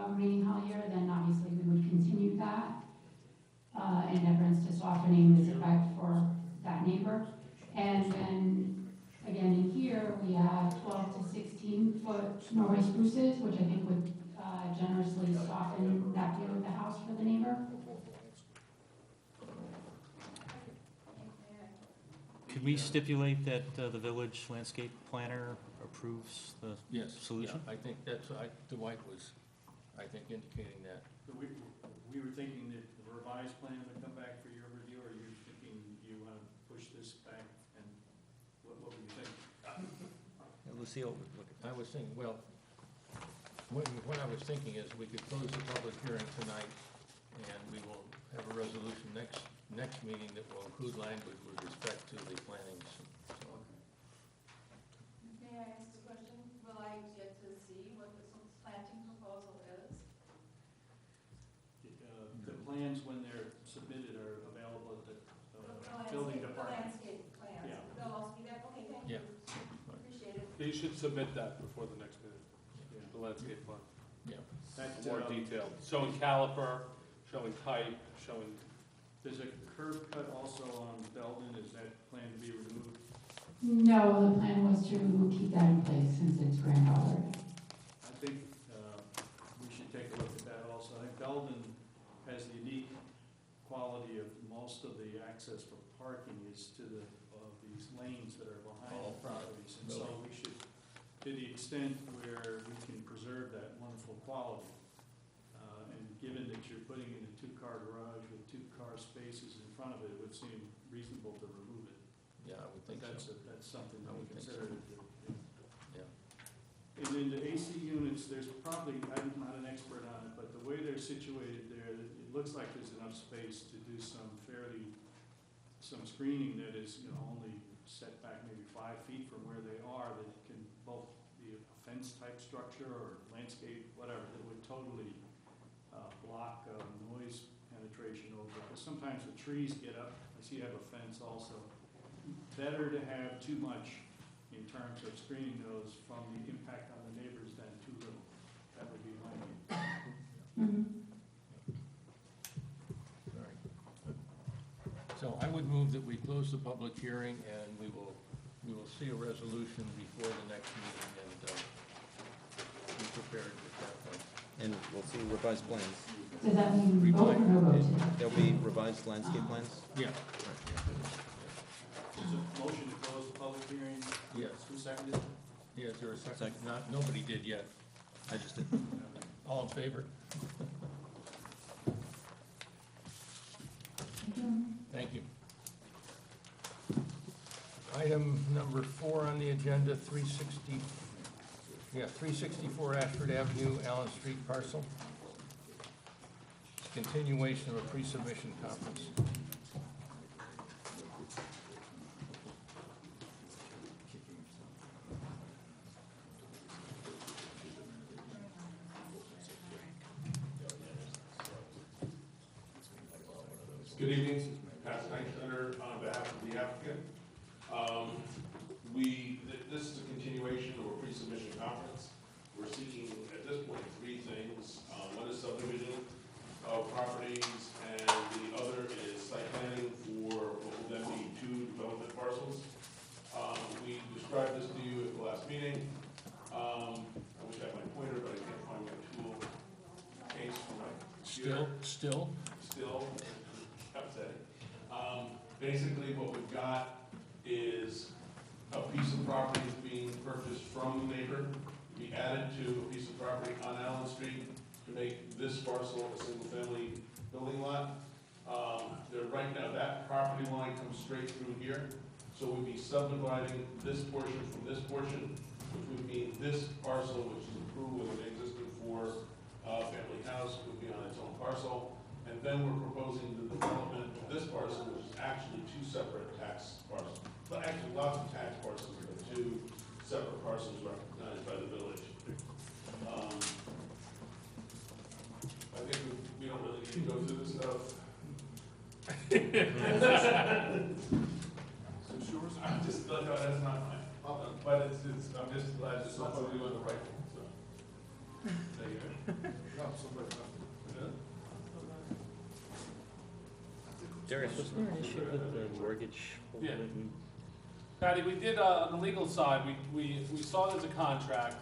[SPEAKER 9] remaining holly, then obviously we would continue that in deference to softening this effect for that neighbor. And then, again, in here, we have 12 to 16-foot Norway spruces, which I think would generously soften that view of the house for the neighbor.
[SPEAKER 14] Could we stipulate that the village landscape planner approves the
[SPEAKER 1] Yes.
[SPEAKER 14] solution?
[SPEAKER 1] Yeah, I think that's, Dwight was, I think, indicating that.
[SPEAKER 7] So we were thinking that the revised plan would come back for your review, or you're thinking you want to push this back, and what were you thinking?
[SPEAKER 5] Lucille, look at
[SPEAKER 1] I was thinking, well, what I was thinking is we could close the public hearing tonight, and we will have a resolution next meeting that will include language with respect to the planning.
[SPEAKER 12] May I ask a question? Will I get to see what the planting proposal is?
[SPEAKER 7] The plans, when they're submitted, are available at the
[SPEAKER 12] The
[SPEAKER 7] building
[SPEAKER 12] landscape-
[SPEAKER 7] department.
[SPEAKER 12] The landscape plans.
[SPEAKER 7] Yeah.
[SPEAKER 12] They'll also be there? Okay, thank
[SPEAKER 1] Yeah.
[SPEAKER 12] you. Appreciate it.
[SPEAKER 3] You should submit that before the next meeting, the landscape plan.
[SPEAKER 1] Yeah.
[SPEAKER 7] That,
[SPEAKER 3] More detailed, showing caliper, showing height, showing,
[SPEAKER 7] There's a curb cut also on Belden, is that planned to be removed?
[SPEAKER 9] No, the plan was to keep that in place since it's grandfathered.
[SPEAKER 7] I think we should take a look at that also. I think Belden has the unique quality of most of the access for parking is to these lanes that are behind the properties. And so we should, to the extent where we can preserve that wonderful quality, and given that you're putting in a 2-car garage with 2-car spaces in front of it, it would seem reasonable to remove it.
[SPEAKER 1] Yeah, I would think
[SPEAKER 7] But
[SPEAKER 1] so.
[SPEAKER 7] that's something
[SPEAKER 1] I
[SPEAKER 7] that we
[SPEAKER 1] would think
[SPEAKER 7] consider
[SPEAKER 1] so.
[SPEAKER 7] to do.
[SPEAKER 1] Yeah.
[SPEAKER 7] And then the AC units, there's probably, I'm not an expert on it, but the way they're situated there, it looks like there's enough space to do some screening that is, only set back maybe 5 feet from where they are, that can both be a fence-type structure or landscape, whatever, that would totally block noise penetration over. Because sometimes the trees get up, I see you have a fence also, to better to have too much in terms of screening those from the impact on the neighbors than too little. That would be my view.
[SPEAKER 1] All right. So I would move that we close the public hearing, and we will see a resolution before the next meeting, and be prepared at that point.
[SPEAKER 5] And we'll see revised plans.
[SPEAKER 9] Does that mean vote or no vote?
[SPEAKER 5] There'll be revised landscape plans?
[SPEAKER 1] Yeah.
[SPEAKER 7] There's a motion to close the public hearing.
[SPEAKER 1] Yes.
[SPEAKER 7] Who seconded it?
[SPEAKER 1] Yeah, is there a second?
[SPEAKER 5] Second.
[SPEAKER 1] Nobody did yet.
[SPEAKER 5] I just did.
[SPEAKER 1] All in favor? Thank you. Item number 4 on the agenda, 364 Ashford Avenue, Allen Street parcel. Continuation of a pre-submission conference.
[SPEAKER 16] Good evening, Pat Steinschneider on behalf of the applicant. This is a continuation of a pre-submission conference. We're seeking, at this point, 3 things. One is subdivision of properties, and the other is site planning for what will then be 2 development parcels. We described this to you at the last meeting. I wish I had my pointer, but I can't find my tool case for my computer.
[SPEAKER 1] Still?
[SPEAKER 16] Upsetting. Basically, what we've got is a piece of property being purchased from the neighbor, to be added to a piece of property on Allen Street to make this parcel a single-family building lot. Right now, that property line comes straight through here, so we'd be subdividing this portion from this portion, which would mean this parcel, which is approved with an existing 4-family house, would be on its own parcel. And then we're proposing the development of this parcel, which is actually 2 separate tax parcels. But actually, lots of tax parcels, but 2 separate parcels recognized by the village. I think we don't really need to go through this stuff. I'm just, no, that's not mine. But I'm just glad that somebody doing the right thing, so. There you go.
[SPEAKER 11] No, somebody,
[SPEAKER 14] Darius, was there an issue with the mortgage?
[SPEAKER 3] Yeah. Patty, we did, on the legal side, we saw there's a contract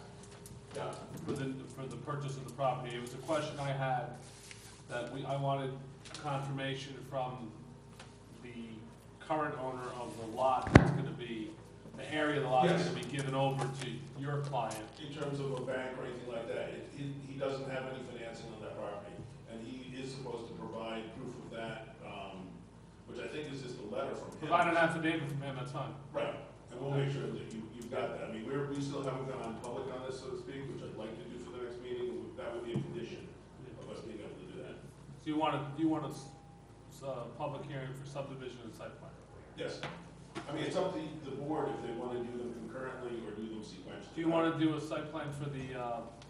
[SPEAKER 3] for the purchase of the property. It was a question I had that I wanted confirmation from the current owner of the lot that's gonna be, the area of the lot that's gonna be given over to your client.
[SPEAKER 16] In terms of a bank or anything like that, he doesn't have any financing on that property, and he is supposed to provide proof of that, which I think is just a letter from him.
[SPEAKER 3] Provide an affidavit from him, that's fine.
[SPEAKER 16] Right, and we'll make sure that you've got that. I mean, we still haven't gone public on this, so to speak, which I'd like to do for the next meeting, and that would be a condition of us being able to do that.
[SPEAKER 3] So you want a public hearing for subdivision and site plan?
[SPEAKER 16] Yes. I mean, it's up to the board if they want to do them concurrently or do them sequentially.
[SPEAKER 3] Do you want to do a site plan for the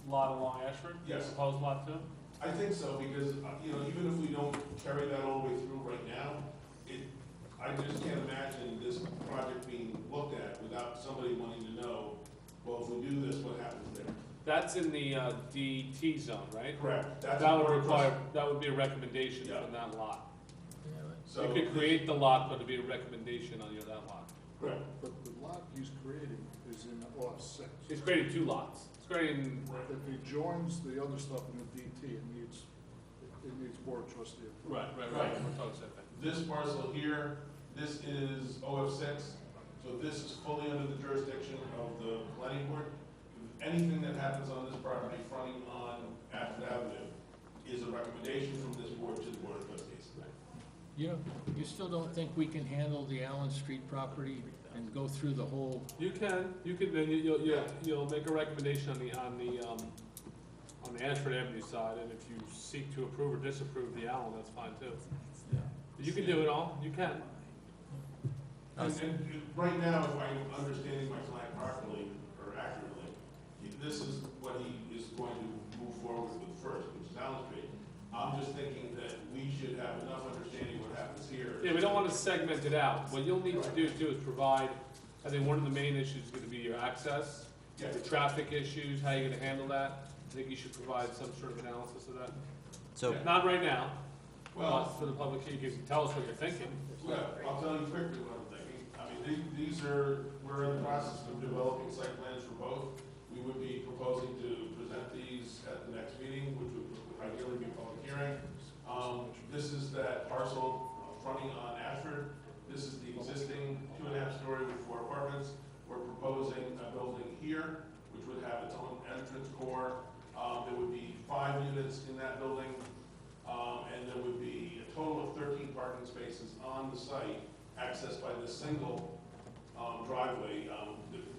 [SPEAKER 3] lot along Ashford?
[SPEAKER 16] Yes.
[SPEAKER 3] Proposed lot 2?
[SPEAKER 16] I think so, because, even if we don't carry that all the way through right now, I just can't imagine this project being looked at without somebody wanting to know, well, if we do this, what happens there?
[SPEAKER 3] That's in the DT zone, right?
[SPEAKER 16] Correct. That's
[SPEAKER 3] That
[SPEAKER 16] a
[SPEAKER 3] would
[SPEAKER 16] board
[SPEAKER 3] require,
[SPEAKER 16] question.
[SPEAKER 3] that would be a recommendation
[SPEAKER 16] Yeah.
[SPEAKER 3] on that lot.
[SPEAKER 16] So
[SPEAKER 3] You could create the lot, but it'd be a recommendation on that lot.
[SPEAKER 16] Correct.
[SPEAKER 11] but the lot he's creating is in lot 6.
[SPEAKER 3] He's creating 2 lots. He's creating,
[SPEAKER 11] If he joins the other stuff in the DT, it needs board trustee approval.
[SPEAKER 3] right, we're talking same thing.
[SPEAKER 16] This parcel here, this is OF6, so this is fully under the jurisdiction of the planning board. Anything that happens on this property fronting on Ashford Avenue is a recommendation from this board to the board of trustees.
[SPEAKER 1] You still don't think we can handle the Allen Street property and go through the whole?
[SPEAKER 3] You can, then you'll make a recommendation on the Ashford Avenue side, and if you seek to approve or disapprove the Allen, that's fine too. You can do it all, you can.
[SPEAKER 16] And right now, if I'm understanding my client properly or accurately, this is what he is going to move forward with first, which is Allen Street. I'm just thinking that we should have enough understanding what happens here here.
[SPEAKER 3] Yeah, we don't want to segment it out. What you'll need to do is provide, I think one of the main issues is gonna be your access,
[SPEAKER 16] Yeah.
[SPEAKER 3] the traffic issues, how you're gonna handle that. I think you should provide some sort of analysis of that.
[SPEAKER 5] So,
[SPEAKER 3] Not right now,
[SPEAKER 16] Well,
[SPEAKER 3] but for the public, you can tell us what you're thinking.
[SPEAKER 16] well, I'll tell you quickly what I'm thinking. I mean, these are, we're in the process of developing site plans for both. We would be proposing to present these at the next meeting, which would ideally be a public hearing. This is that parcel fronting on Ashford. This is the existing 2.5-story with 4 apartments. We're proposing a building here, which would have its own entrance core. There would be 5 units in that building, and there would be a total of 13 parking spaces on the site, accessed by this single driveway.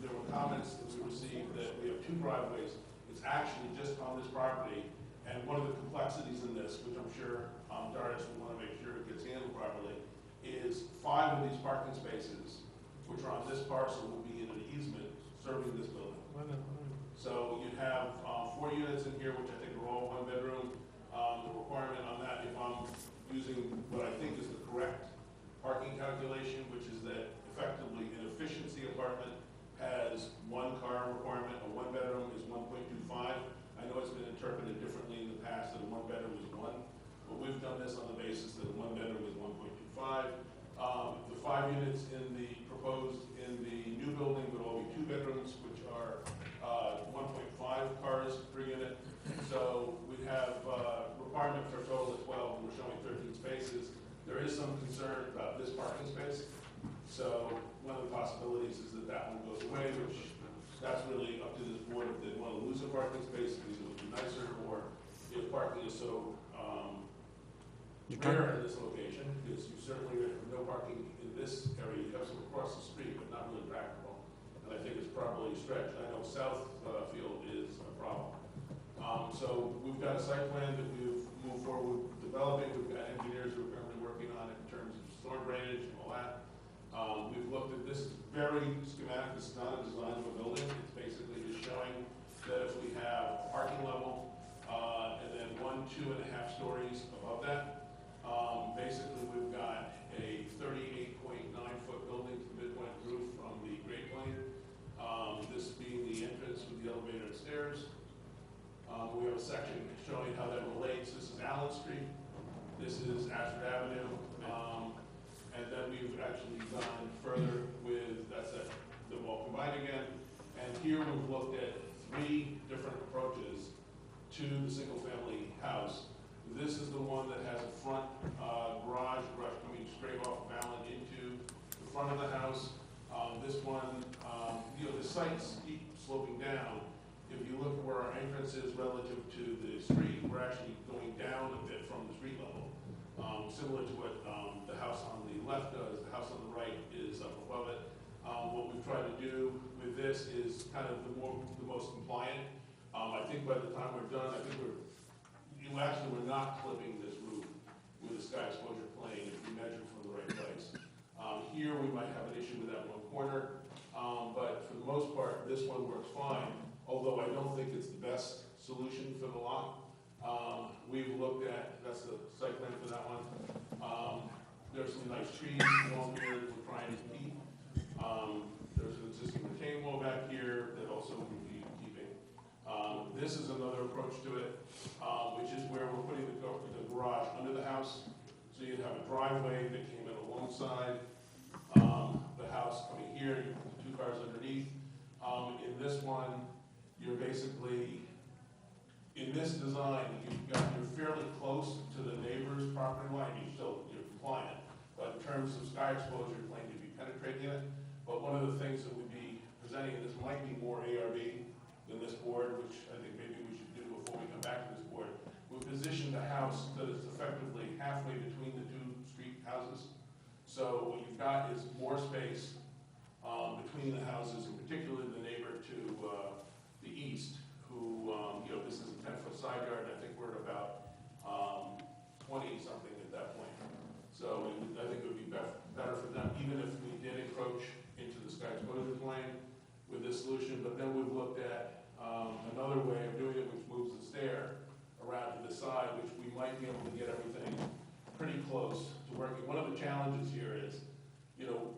[SPEAKER 16] There were comments that we received that we have 2 driveways. It's actually just on this property, and one of the complexities in this, which I'm sure Darius will want to make sure it gets handled properly, is 5 of these parking spaces, which are on this parcel, will be in an easement serving this building. So you'd have 4 units in here, which I think are all 1 bedroom. The requirement on that, if I'm using what I think is the correct parking calculation, which is that effectively an efficiency apartment has 1 car requirement, a 1 bedroom is 1.25. I know it's been interpreted differently in the past, that a 1 bedroom is 1, but we've done this on the basis that a 1 bedroom is 1.25. The 5 units proposed in the new building would all be 2 bedrooms, which are 1.5 cars per unit. So we'd have requirement for a total of 12, and we're showing 13 spaces. There is some concern about this parking space. So one of the possibilities is that that one goes away, which that's really up to this board if they want to lose a parking space because it would be nicer, or if parking is so rare in this location, because you certainly have no parking in this area. You have some across the street, but not really practical. And I think it's probably stretched. I know Southfield is a problem. So we've got a site plan that we've moved forward with developing. We've got engineers who are currently working on it in terms of storm drainage and all that. We've looked at this, very schematic. This is not a design of a building. It's basically just showing that if we have parking level and then 1, 2.5 stories above that, basically we've got a 38.9-foot building to the midpoint roof from the grade plane. This being the entrance with the elevator and stairs. We have a section showing how that relates. This is Allen Street. This is Ashford Avenue. And then we've actually gone further with, that's it, they're all combined again. And here we've looked at 3 different approaches to the single-family house. This is the one that has a front garage coming straight off of Allen into the front of the house. This one, the sites keep sloping down. If you look at where our entrance is relative to the street, we're actually going down a bit from the street level. Similar to what the house on the left does, the house on the right is up above it. What we've tried to do with this is kind of the most compliant. I think by the time we're done, I think we're not clipping this roof with a sky exposure plane if you measure from the right place. Here we might have an issue with that one corner, but for the most part, this one works fine, although I don't think it's the best solution for the lot. We've looked at, that's the site plan for that one. There's some nice trees along here that we're trying to keep. There's an existing retaining wall back here that also we'll be keeping. This is another approach to it, which is where we're putting the garage under the house. So you'd have a driveway that came in alongside the house coming here, you put the 2 cars underneath. In this one, you're basically, in this design, you're fairly close to the neighbor's property line. You're compliant, but in terms of sky exposure, you're planning to be penetrating it. But one of the things that we'd be presenting, and this might be more ARB than this board, which I think maybe we should do before we come back to this board. We've positioned the house that is effectively halfway between the 2 street houses. So what you've got is more space between the houses, and particularly the neighbor to the east, who, this is a 10-foot side yard. I think we're at about 20-something at that point. So I think it would be better for them, even if we did encroach into the sky exposure plane with this solution. But then we've looked at another way of doing it, which moves the stair around to the side, which we might be able to get everything pretty close to working. One of the challenges here is, you know,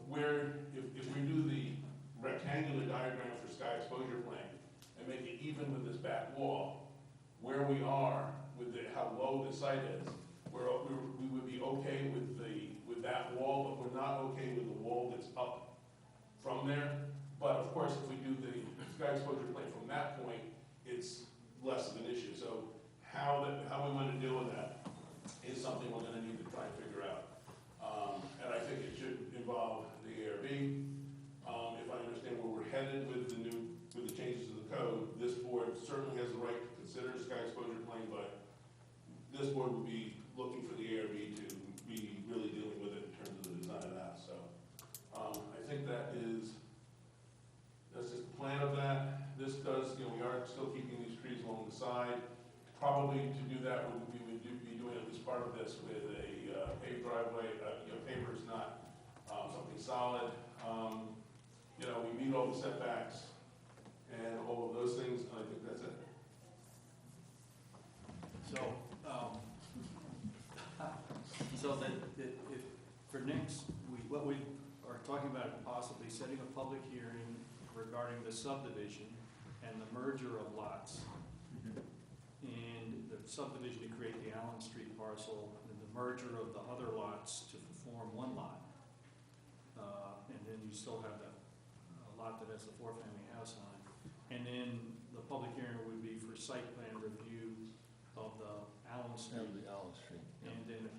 [SPEAKER 16] if we do the rectangular diagram for sky exposure plane and make it even with this back wall, where we are with how low the site is, we would be okay with that wall, but we're not okay with the wall that's up from there. But of course, if we do the sky exposure plane from that point, it's less of an issue. So how we want to deal with that is something we're going to need to try and figure out. And I think it should involve the ARB. If I understand where we're headed with the changes to the code, this board certainly has the right to consider the sky exposure plane, but this board will be looking for the ARB to be really dealing with it in terms of the design of that. So I think that's just the plan of that. This does, you know, we are still keeping these trees along the side. Probably to do that, we would be doing at least part of this with a paved driveway. You know, paver is not something solid. You know, we meet all the setbacks and all of those things, and I think that's it.
[SPEAKER 7] So that if, for next, what we are talking about possibly setting a public hearing regarding the subdivision and the merger of lots. And the subdivision to create the Allen Street parcel and the merger of the other lots to form one lot. And then you still have that lot that has the four-family house on it. And then the public hearing would be for site plan review of the Allen Street. And then a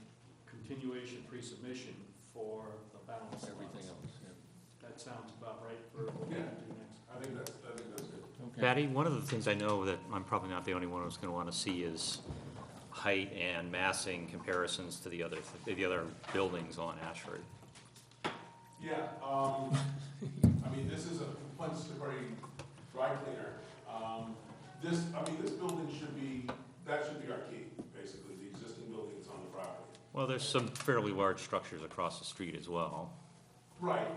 [SPEAKER 7] continuation pre-submission for the balance lots.
[SPEAKER 1] Everything else, yeah.
[SPEAKER 7] That sounds about right for what we're gonna do next.
[SPEAKER 16] I think that's good.
[SPEAKER 1] Okay.
[SPEAKER 6] Patty, one of the things I know that I'm probably not the only one who's going to want to see is height and massing comparisons to the other buildings on Ashford.
[SPEAKER 16] Yeah, I mean, this is a one-story dry cleaner. This building should be our key, basically, the existing building that's on the property.
[SPEAKER 6] Well, there's some fairly large structures across the street as well.
[SPEAKER 16] Right.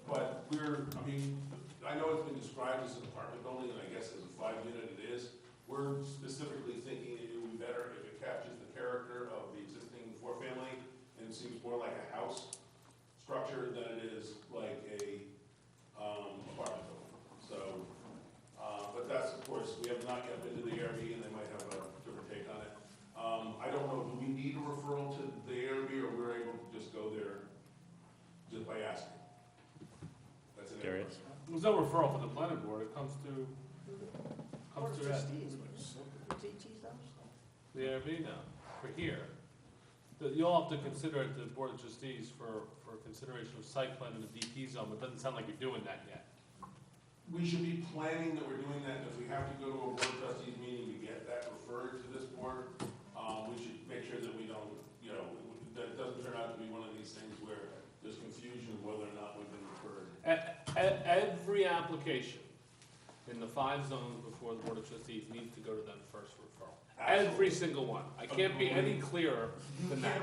[SPEAKER 16] But I know it's been described as an apartment building, and I guess as a 5-unit it is. We're specifically thinking it would be better if it captures the character of the existing four-family, and it seems more like a house structure than it is like a apartment building. So, but that's, of course, we have not yet been to the ARB, and they might have a different take on it. I don't know, do we need a referral to the ARB, or we're able to just go there just by asking? That's an
[SPEAKER 6] Darius?
[SPEAKER 3] There's no referral for the planning board, it comes to that. The ARB now, for here. You'll have to consider it, the board of trustees, for consideration of site plan in the DP zone, but it doesn't sound like you're doing that yet.
[SPEAKER 16] We should be planning that we're doing that, and if we have to go to a board of trustees meeting to get that referred to this board, we should make sure that we don't, you know, that it doesn't turn out to be one of these things where there's confusion whether or not we've been referred.
[SPEAKER 3] Every application in the 5 zones before the board of trustees needs to go to them first for referral. Every single one. I can't be any clearer than that.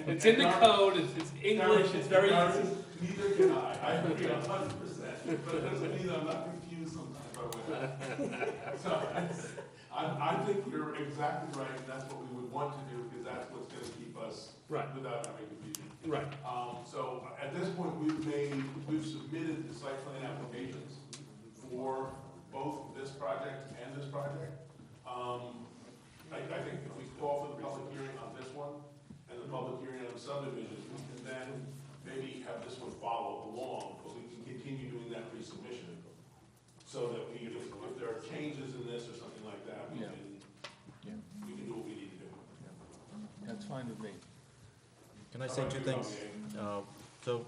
[SPEAKER 3] It's in the code, it's English, it's very easy.
[SPEAKER 16] Neither can I agree 100%, but it doesn't mean I'm not confused sometimes by what I So, I think you're exactly right, and that's what we would want to do, because that's what's gonna keep us
[SPEAKER 3] Right.
[SPEAKER 16] without having confusion.
[SPEAKER 3] Right.
[SPEAKER 16] So at this point, we've submitted the site plan applications for both this project and this project. I think if we call for the public hearing on this one and the public hearing on the subdivision, we can then maybe have this one follow along, but we can continue doing that pre-submission. So that if there are changes in this or something like that, we can do what we need to do.
[SPEAKER 1] That's fine with me.
[SPEAKER 5] Can I say two things? So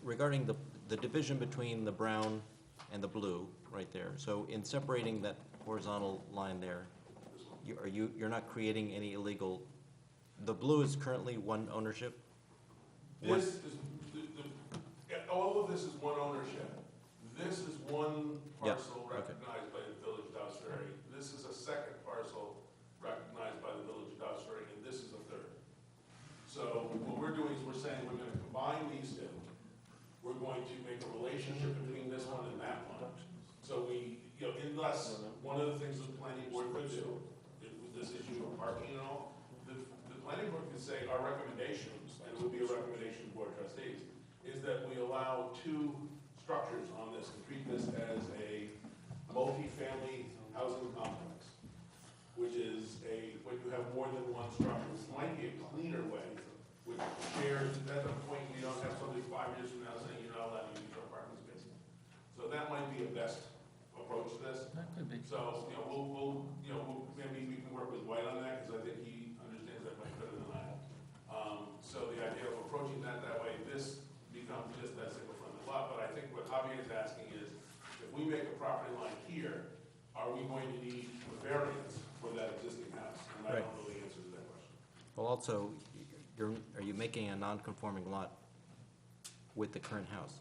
[SPEAKER 5] regarding the division between the brown and the blue, right there, so in separating that horizontal line there, you're not creating any illegal, the blue is currently one ownership?
[SPEAKER 16] This is, all of this is one ownership. This is one parcel recognized by the Village of Dobbs Ferry. This is a second parcel recognized by the Village of Dobbs Ferry, and this is a third. So what we're doing is we're saying we're gonna combine these two. We're going to make a relationship between this one and that one. So unless, one of the things the planning board could do, with this issue of parking and all, the planning board can say our recommendations, and it would be a recommendation to Board of Trustees, is that we allow 2 structures on this and treat this as a multi-family housing complex, which is when you have more than one structure. This might be a cleaner way, which shares, at the point you don't have somebody 5 years from now saying you're not allowed to use your parking space. So that might be a best approach to this.
[SPEAKER 1] That could be.
[SPEAKER 16] So, maybe we can work with White on that, because I think he understands that much better than I do. So the idea of approaching that way, this becomes just that single-family lot, but I think what Javier is asking is, if we make a property line here, are we going to need a variance for that existing house? And I don't know the answer to that question.
[SPEAKER 5] Well, also, are you making a non-conforming lot with the current house?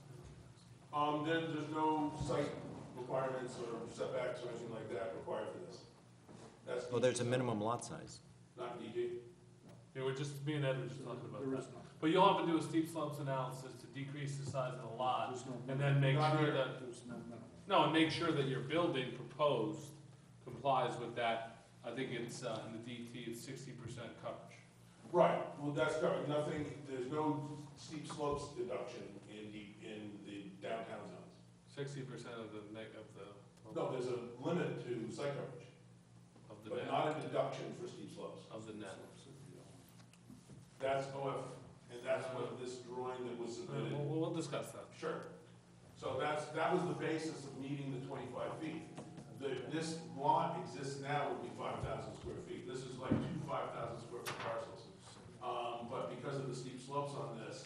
[SPEAKER 16] There's no site requirements or setbacks or anything like that required for this. That's
[SPEAKER 5] Well, there's a minimum lot size.
[SPEAKER 16] not DG.
[SPEAKER 3] Yeah, we're just, me and Ed were just talking about
[SPEAKER 11] There
[SPEAKER 3] that.
[SPEAKER 11] is none.
[SPEAKER 3] But you'll have to do a steep slopes analysis to decrease the size of the lot,
[SPEAKER 11] There's no
[SPEAKER 3] and then make
[SPEAKER 16] Not
[SPEAKER 3] sure
[SPEAKER 16] here.
[SPEAKER 3] that,
[SPEAKER 11] There's no minimum.
[SPEAKER 3] no, and make sure that your building proposed complies with that. I think it's, in the DT, it's 60% coverage.
[SPEAKER 16] Right, well, that's covered, nothing, there's no steep slopes deduction in the downtown zones.
[SPEAKER 3] 60% of the,
[SPEAKER 16] No, there's a limit to site coverage,
[SPEAKER 3] of the
[SPEAKER 16] but
[SPEAKER 3] net,
[SPEAKER 16] not a deduction for steep slopes.
[SPEAKER 3] of the net.
[SPEAKER 16] That's OF, and that's what this drawing that was submitted.
[SPEAKER 3] We'll discuss that.
[SPEAKER 16] Sure. So that was the basis of meeting the 25 feet. This lot exists now would be 5,000 square feet. This is like 2 5,000 square foot parcels. But because of the steep slopes on this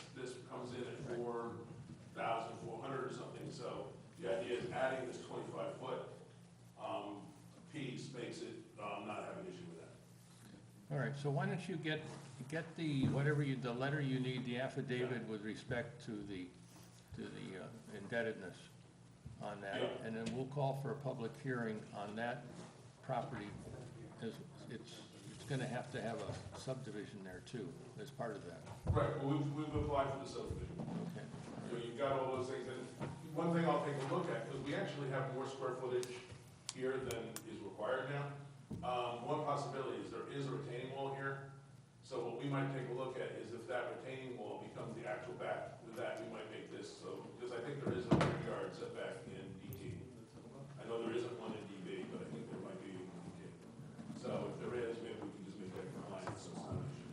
[SPEAKER 16] comes in at 4,400 or something. So the idea is adding this 25-foot piece makes it not have an issue with that.
[SPEAKER 1] All right, so why don't you get the, the letter you need, the affidavit with respect to the indebtedness on that,
[SPEAKER 16] Yeah.
[SPEAKER 1] and then we'll call for a public hearing on that property, as it's gonna have to have a subdivision there too, as part of that.
[SPEAKER 16] Right, well, we've applied for the subdivision.
[SPEAKER 1] Okay.
[SPEAKER 16] So you've got all those things, and one thing I'll take a look at, because we actually have more square footage here than is required now. One possibility is there is a retaining wall here, so what we might take a look at is if that retaining wall becomes the actual back, with that, we might make this, so, because I think there is a rear yard setback in DT. I know there isn't one in DB, but I think there might be in DT. So if there is, maybe we can just make that compliant, so it's not an issue.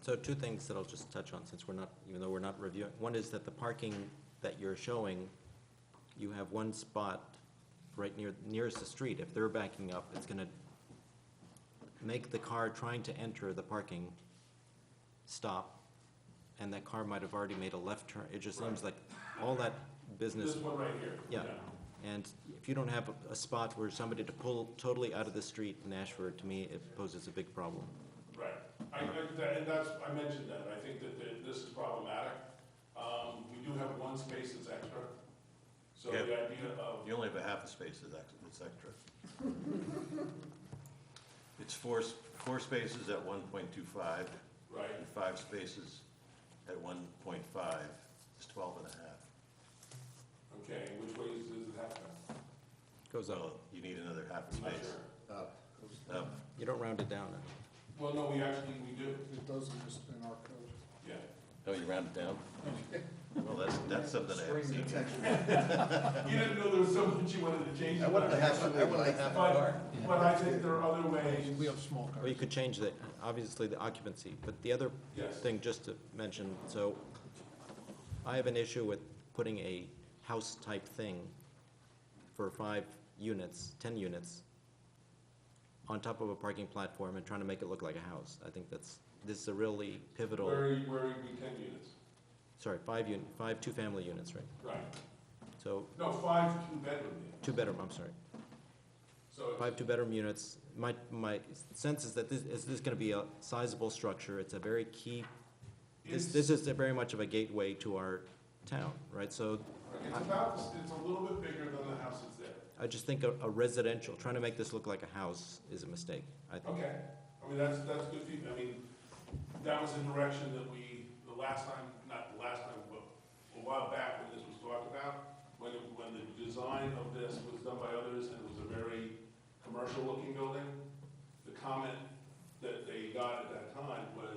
[SPEAKER 5] So 2 things that I'll just touch on, since we're not, even though we're not reviewing. One is that the parking that you're showing, you have one spot right nearest the street. If they're backing up, it's gonna make the car trying to enter the parking stop, and that car might have already made a left turn. It just seems like all that business.
[SPEAKER 16] This one right here.
[SPEAKER 5] Yeah, and if you don't have a spot where somebody to pull totally out of the street in Ashford, to me, it poses a big problem.
[SPEAKER 16] Right, I mentioned that, I think that this is problematic. We do have one space that's extra, so the
[SPEAKER 2] Yeah.
[SPEAKER 16] idea of,
[SPEAKER 2] You only have a half a space that's extra. It's four spaces at 1.25,
[SPEAKER 16] right,
[SPEAKER 2] and 5 spaces at 1.5, it's 12 and a half.
[SPEAKER 16] okay, which way does it have to?
[SPEAKER 5] Goes up.
[SPEAKER 2] So you need another half a
[SPEAKER 16] I'm not
[SPEAKER 2] space.
[SPEAKER 16] sure.
[SPEAKER 2] Up.
[SPEAKER 5] You don't round it down.
[SPEAKER 16] Well, no, we do,
[SPEAKER 11] It does exist in our code.
[SPEAKER 16] yeah.
[SPEAKER 2] Oh, you round it down? Well, that's something I haven't seen.
[SPEAKER 16] You didn't know there was so much you wanted to change.
[SPEAKER 2] I wanted to have a car.
[SPEAKER 16] But I think there are other ways.
[SPEAKER 1] We have small cars.
[SPEAKER 5] Well, you could change the, obviously, the occupancy, but the other
[SPEAKER 16] Yes.
[SPEAKER 5] thing, just to mention, so I have an issue with putting a house-type thing for 5 units, 10 units, on top of a parking platform and trying to make it look like a house. I think this is a really pivotal.
[SPEAKER 16] Where are we 10 units?
[SPEAKER 5] Sorry, 5 two-family units, right?
[SPEAKER 16] Right.
[SPEAKER 5] So,
[SPEAKER 16] No, 5 2-bedroom units.
[SPEAKER 5] 2-bedroom, I'm sorry.
[SPEAKER 16] So
[SPEAKER 5] 5 two-bedroom units. My sense is that this is gonna be a sizable structure. It's a very key, this is very much of a gateway to our town, right? So
[SPEAKER 16] it's a little bit bigger than the house that's there.
[SPEAKER 5] I just think a residential, trying to make this look like a house is a mistake, I think.
[SPEAKER 16] Okay, I mean, that's good feedback. I mean, that was the direction that we, not the last time, but a while back when this was talked about, when the design of this was done by others and it was a very commercial looking building, the comment that they got at that time was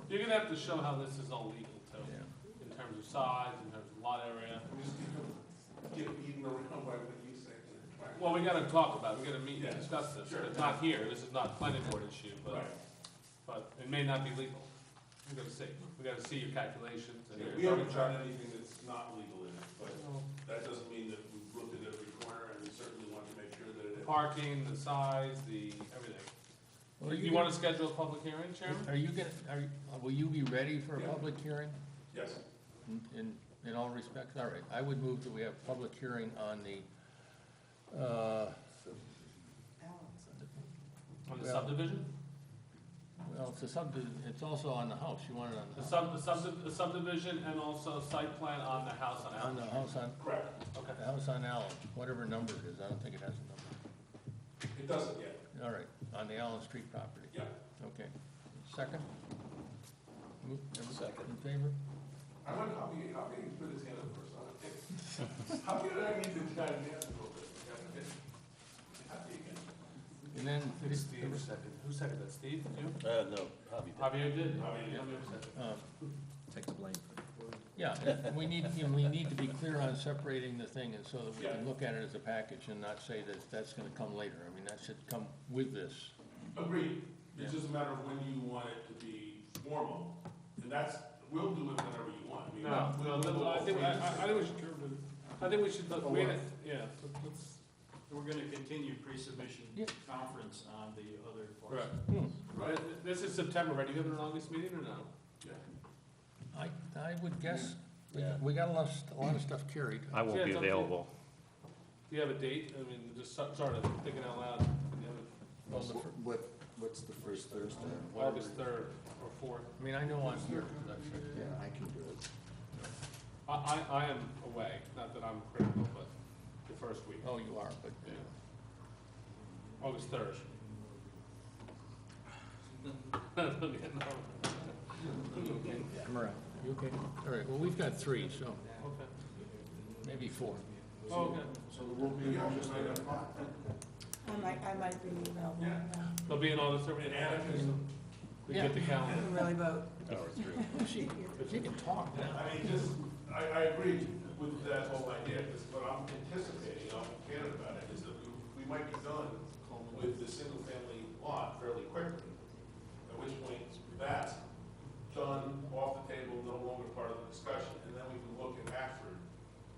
[SPEAKER 3] You're gonna have to show how this is all legal too,
[SPEAKER 1] Yeah.
[SPEAKER 3] in terms of size, in terms of lot area.
[SPEAKER 16] I'm just get eaten around by what you say.
[SPEAKER 3] Well, we gotta talk about it, we gotta meet and
[SPEAKER 16] Yeah.
[SPEAKER 3] discuss this,
[SPEAKER 16] Sure.
[SPEAKER 3] it's not here, this is not a planning board issue,
[SPEAKER 16] Right.
[SPEAKER 3] but it may not be legal. We gotta see, we gotta see your calculations and
[SPEAKER 16] Yeah,
[SPEAKER 3] your.
[SPEAKER 16] we haven't found anything that's not legal in it, but that doesn't mean that we've looked at every corner, and we certainly want to make sure that it.
[SPEAKER 3] Parking, the size, the, everything.
[SPEAKER 1] Well,
[SPEAKER 3] You wanna schedule a public hearing, Chairman?
[SPEAKER 1] Are you will you be ready for a
[SPEAKER 16] Yeah.
[SPEAKER 1] public hearing?
[SPEAKER 16] Yes.
[SPEAKER 1] In all respects? All right, I would move that we have a public hearing on the,
[SPEAKER 3] On the
[SPEAKER 1] Well-
[SPEAKER 3] subdivision?
[SPEAKER 1] well, it's also on the house, you want it on the
[SPEAKER 3] The subdivision and also site plan on the house on
[SPEAKER 1] on
[SPEAKER 3] Allen.
[SPEAKER 1] the house on,
[SPEAKER 16] Correct.
[SPEAKER 3] Okay.
[SPEAKER 1] the house on Allen, whatever number it is, I don't think it has a number.
[SPEAKER 16] It doesn't yet.
[SPEAKER 1] All right, on the Allen Street property.
[SPEAKER 16] Yeah.
[SPEAKER 1] Okay. Second? Second. In favor?
[SPEAKER 16] I wonder how he put his hand up first on it. How did I need to try to dance a little bit? Happy again.
[SPEAKER 1] And then,
[SPEAKER 3] Steve second. Who seconded that? Steve, you?
[SPEAKER 2] No, Javi.
[SPEAKER 3] Javier did.
[SPEAKER 16] Javier.
[SPEAKER 3] Javier seconded.
[SPEAKER 5] Take the blame.
[SPEAKER 1] yeah, and we need to be clear on separating the thing, and so that we can
[SPEAKER 16] Yeah.
[SPEAKER 1] look at it as a package and not say that that's gonna come later. I mean, that should come with this.
[SPEAKER 16] Agreed. It's just a matter of when you want it to be formal, and we'll do it whenever you want. I mean,
[SPEAKER 3] No,
[SPEAKER 16] we'll do
[SPEAKER 3] I
[SPEAKER 16] all
[SPEAKER 3] think,
[SPEAKER 16] three.
[SPEAKER 3] I think we should, wait, yeah, let's,
[SPEAKER 7] We're gonna continue pre-submission
[SPEAKER 1] Yeah.
[SPEAKER 7] conference on the other
[SPEAKER 3] right.
[SPEAKER 7] parcel.
[SPEAKER 3] Right, this is September, right? Do you have an August meeting or no?
[SPEAKER 16] Yeah.
[SPEAKER 1] I would guess,
[SPEAKER 2] Yeah.
[SPEAKER 1] we got a lot of stuff carried.
[SPEAKER 6] I won't
[SPEAKER 3] Yeah,
[SPEAKER 6] be
[SPEAKER 3] it's up to you.
[SPEAKER 6] available.
[SPEAKER 3] Do you have a date? I mean, just sort of thinking out loud. Do you have
[SPEAKER 17] What's the first Thursday?
[SPEAKER 3] it August 3rd or 4th?
[SPEAKER 1] I mean, I know on here,
[SPEAKER 17] Yeah, I can do it.
[SPEAKER 3] I am away, not that I'm critical, but the first week.
[SPEAKER 1] oh, you are, but,
[SPEAKER 3] Yeah. August 3rd.
[SPEAKER 1] I'm around. You okay? All right, well, we've got 3, so
[SPEAKER 3] Okay.
[SPEAKER 1] maybe 4.
[SPEAKER 3] Oh, okay.
[SPEAKER 11] So there will be,
[SPEAKER 12] I might be available.
[SPEAKER 16] Yeah.
[SPEAKER 3] They'll be in August 3rd. We get the calendar.
[SPEAKER 12] Really vote.
[SPEAKER 1] She can talk now.
[SPEAKER 16] I mean, just, I agree with that whole idea, because what I'm anticipating, I'm candid about it, is that we might be done with the single-family lot fairly quickly. At which point, that's done, off the table, no longer part of the discussion, and then we can look at Ashford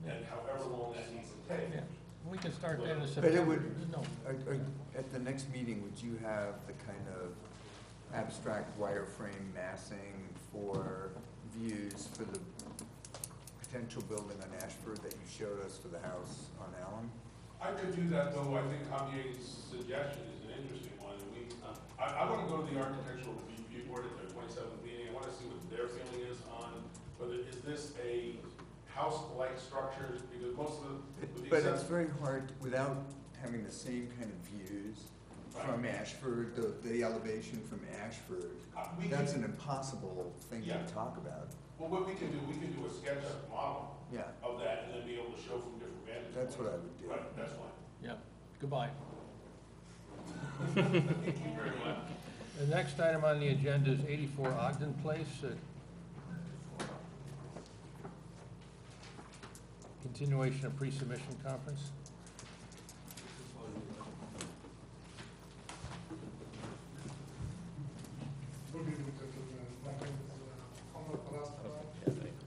[SPEAKER 16] and however long that needs to take.
[SPEAKER 1] Yeah, we can start that in
[SPEAKER 17] But
[SPEAKER 1] September.
[SPEAKER 17] it would,
[SPEAKER 1] No,
[SPEAKER 17] at the next meeting, would you have the kind of abstract wireframe massing for views for the potential building on Ashford that you showed us for the house on Allen?
[SPEAKER 16] I could do that, though, I think Javier's suggestion is an interesting one, and I want to go to the architectural review board at their 27th meeting, I want to see what their feeling is on whether, is this a house-like structure, because most of the. with the
[SPEAKER 17] But it's
[SPEAKER 16] exception-
[SPEAKER 17] very hard, without having the same kind of views from Ashford, the elevation from Ashford,
[SPEAKER 16] we
[SPEAKER 17] that's
[SPEAKER 16] can-
[SPEAKER 17] an impossible thing
[SPEAKER 16] Yeah.
[SPEAKER 17] to talk about.
[SPEAKER 16] Well, what we can do a SketchUp model
[SPEAKER 17] Yeah,
[SPEAKER 16] of that, and then be able to show from different vantage points.
[SPEAKER 17] that's what I would do.
[SPEAKER 16] Right, that's fine.
[SPEAKER 1] yeah, goodbye.
[SPEAKER 16] Thank you very much.
[SPEAKER 1] The next item on the agenda is 84 Ogden Place. Continuation of pre-submission conference.
[SPEAKER 11] Good evening, gentlemen. My name is Ahmed Palastara,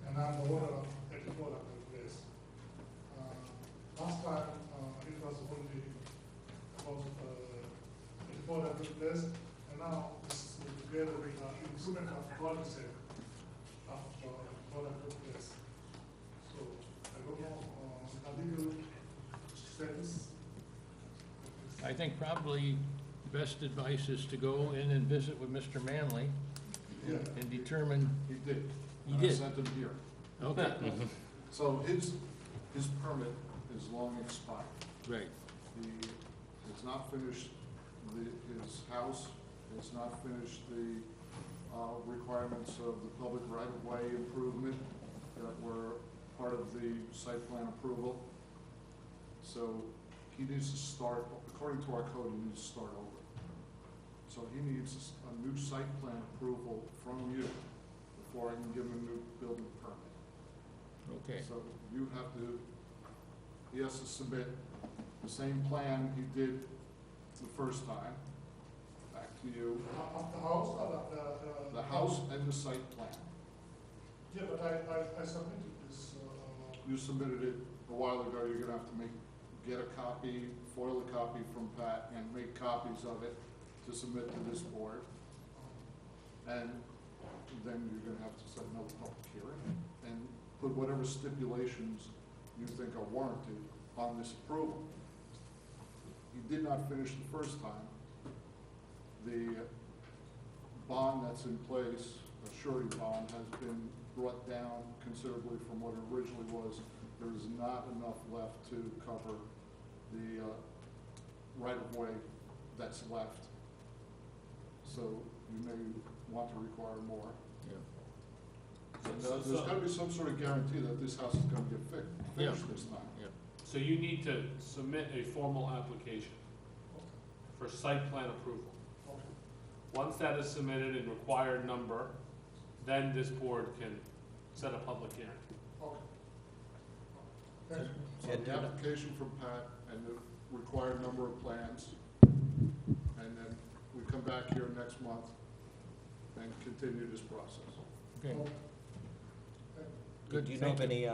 [SPEAKER 11] and I'm the owner of 84 Ogden Place. Last time, it was only about 84 Ogden Place, and now this is together with the improvement of policy of 84 Ogden Place. So I don't know the legal status.
[SPEAKER 1] I think probably best advice is to go in and visit with Mr. Manley
[SPEAKER 11] Yeah.
[SPEAKER 1] and determine,
[SPEAKER 11] He did.
[SPEAKER 1] He
[SPEAKER 11] And
[SPEAKER 1] did.
[SPEAKER 11] I sent him here.
[SPEAKER 1] okay,
[SPEAKER 11] So his permit is long expired.
[SPEAKER 1] right,
[SPEAKER 11] He has not finished his house, has not finished the requirements of the public right-of-way improvement that were part of the site plan approval. So he needs to start, according to our code, he needs to start over. So he needs a new site plan approval from you before I can give him a new building permit.
[SPEAKER 1] Okay.
[SPEAKER 11] So you have to, he has to submit the same plan he did the first time, back to you.
[SPEAKER 4] Of the house or
[SPEAKER 11] The house and the site plan.
[SPEAKER 4] Yeah, but I submitted this,
[SPEAKER 11] You submitted it a while ago, you're gonna have to get a copy, foil a copy from Pat, and make copies of it to submit to this board. And then you're gonna have to set another public hearing, and put whatever stipulations you think are warranted on this approval. You did not finish the first time. The bond that's in place, a surety bond, has been brought down considerably from what it originally was. There is not enough left to cover the right-of-way that's left. So you may want to require more.
[SPEAKER 1] Yeah.
[SPEAKER 11] And there's gotta be some sort of guarantee that this house is gonna get finished this time.
[SPEAKER 1] Yeah.
[SPEAKER 3] So you need to submit a formal application for site plan approval. Once that is submitted in required number, then this board can set a public hearing.
[SPEAKER 11] So the application from Pat and the required number of plans, and then we come back here next month and continue this process.
[SPEAKER 1] Okay.
[SPEAKER 5] Do you know of any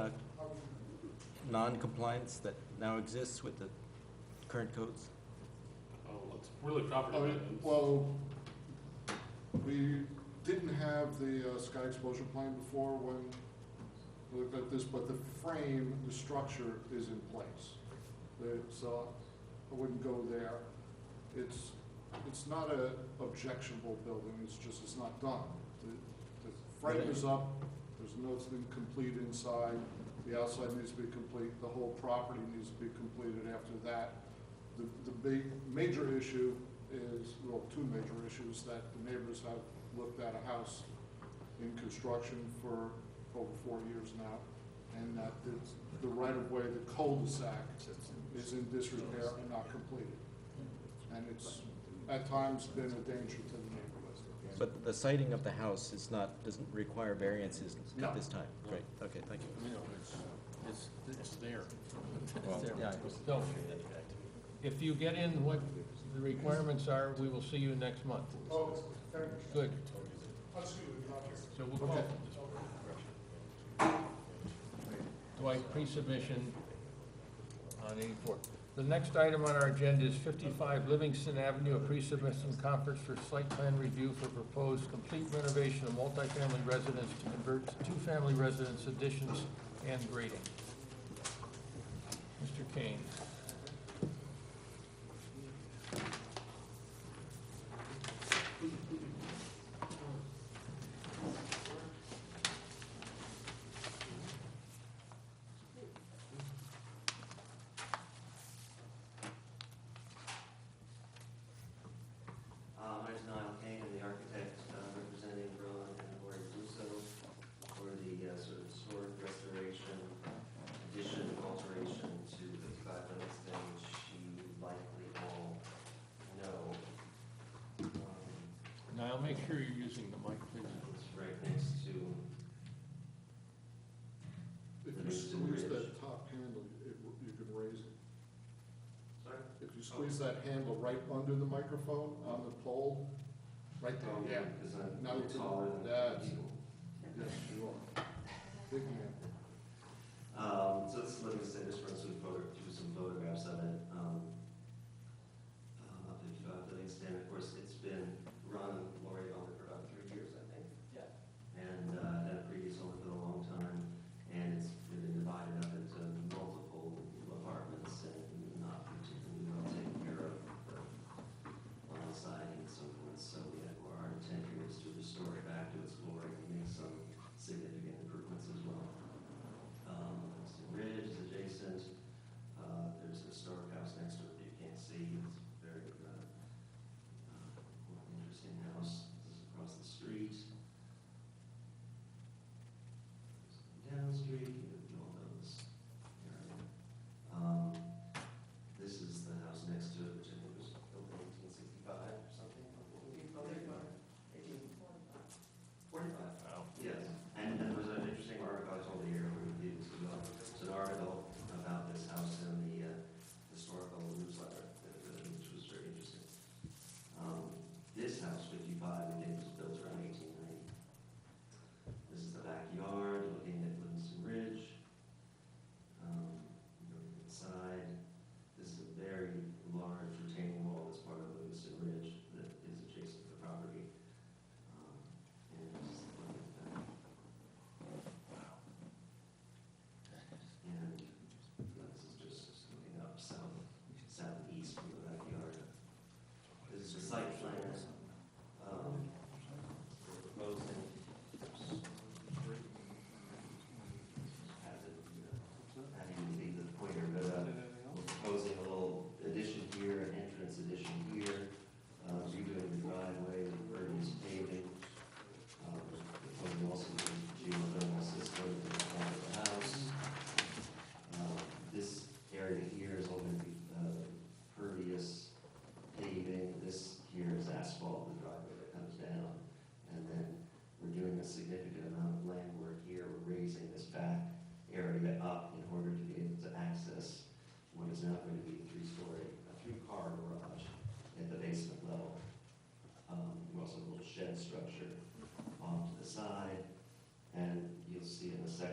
[SPEAKER 5] non-compliance that now exists with the current codes?
[SPEAKER 3] Oh, it's really property maintenance.
[SPEAKER 11] Well, we didn't have the sky exposure plan before when we looked at this, but the frame, the structure is in place. So I wouldn't go there. It's not a objectionable building, it's not done. The frame is up, there's nothing complete inside, the outside needs to be complete, the whole property needs to be completed after that. The big, major issue is, well, two major issues, that the neighbors have looked at a house in construction for over 4 years now, and that the right-of-way, the cul-de-sac is in disrepair and not completed. And it's, at times, been a danger to the neighborhood.
[SPEAKER 5] But the siting of the house is not, doesn't require variances
[SPEAKER 11] No.
[SPEAKER 5] at this time? Great, okay, thank you.
[SPEAKER 1] You know, it's there.
[SPEAKER 5] Well,
[SPEAKER 1] It's there.
[SPEAKER 5] yeah.
[SPEAKER 1] So, if you get in what the requirements are, we will see you next month.
[SPEAKER 4] oh, thank you.
[SPEAKER 1] Good.
[SPEAKER 4] I'll see you in Rochester.
[SPEAKER 1] So we'll call. Dwight, pre-submission on 84. The next item on our agenda is 55 Livingston Avenue, a pre-submission conference for site plan review for proposed complete renovation of multifamily residence to convert to two-family residence additions and grading. Mr. Kane.
[SPEAKER 18] My name is Niall Kane, I'm the architect representing Ron and Lori Russo for the sort of historic restoration, addition, alteration to 55 Livingston, which you likely all know.
[SPEAKER 1] Niall, make sure you're using the mic, please.
[SPEAKER 18] It's right next to
[SPEAKER 11] If you
[SPEAKER 18] Livingston
[SPEAKER 11] squeeze
[SPEAKER 18] Ridge.
[SPEAKER 11] that top handle, you can raise it.
[SPEAKER 18] Sorry?
[SPEAKER 11] If you squeeze that handle right under the microphone on the pole, right there, yeah.
[SPEAKER 18] Because I'm
[SPEAKER 11] Now to
[SPEAKER 18] taller than
[SPEAKER 11] that.
[SPEAKER 18] people.
[SPEAKER 11] Yes, you are. Big man.
[SPEAKER 18] So this is Livingston, just run some photographs of it. 55 Livingston, of course, it's been run, Lori owned it for about 3 years, I think. Yeah. And had a previous owner for a long time, and it's been divided up into multiple apartments and not particularly well taken care of for lawn siding and so forth. So our intent here is to restore it back to its glory and make some significant improvements as well. Livingston Ridge is adjacent. There's a historic house next to it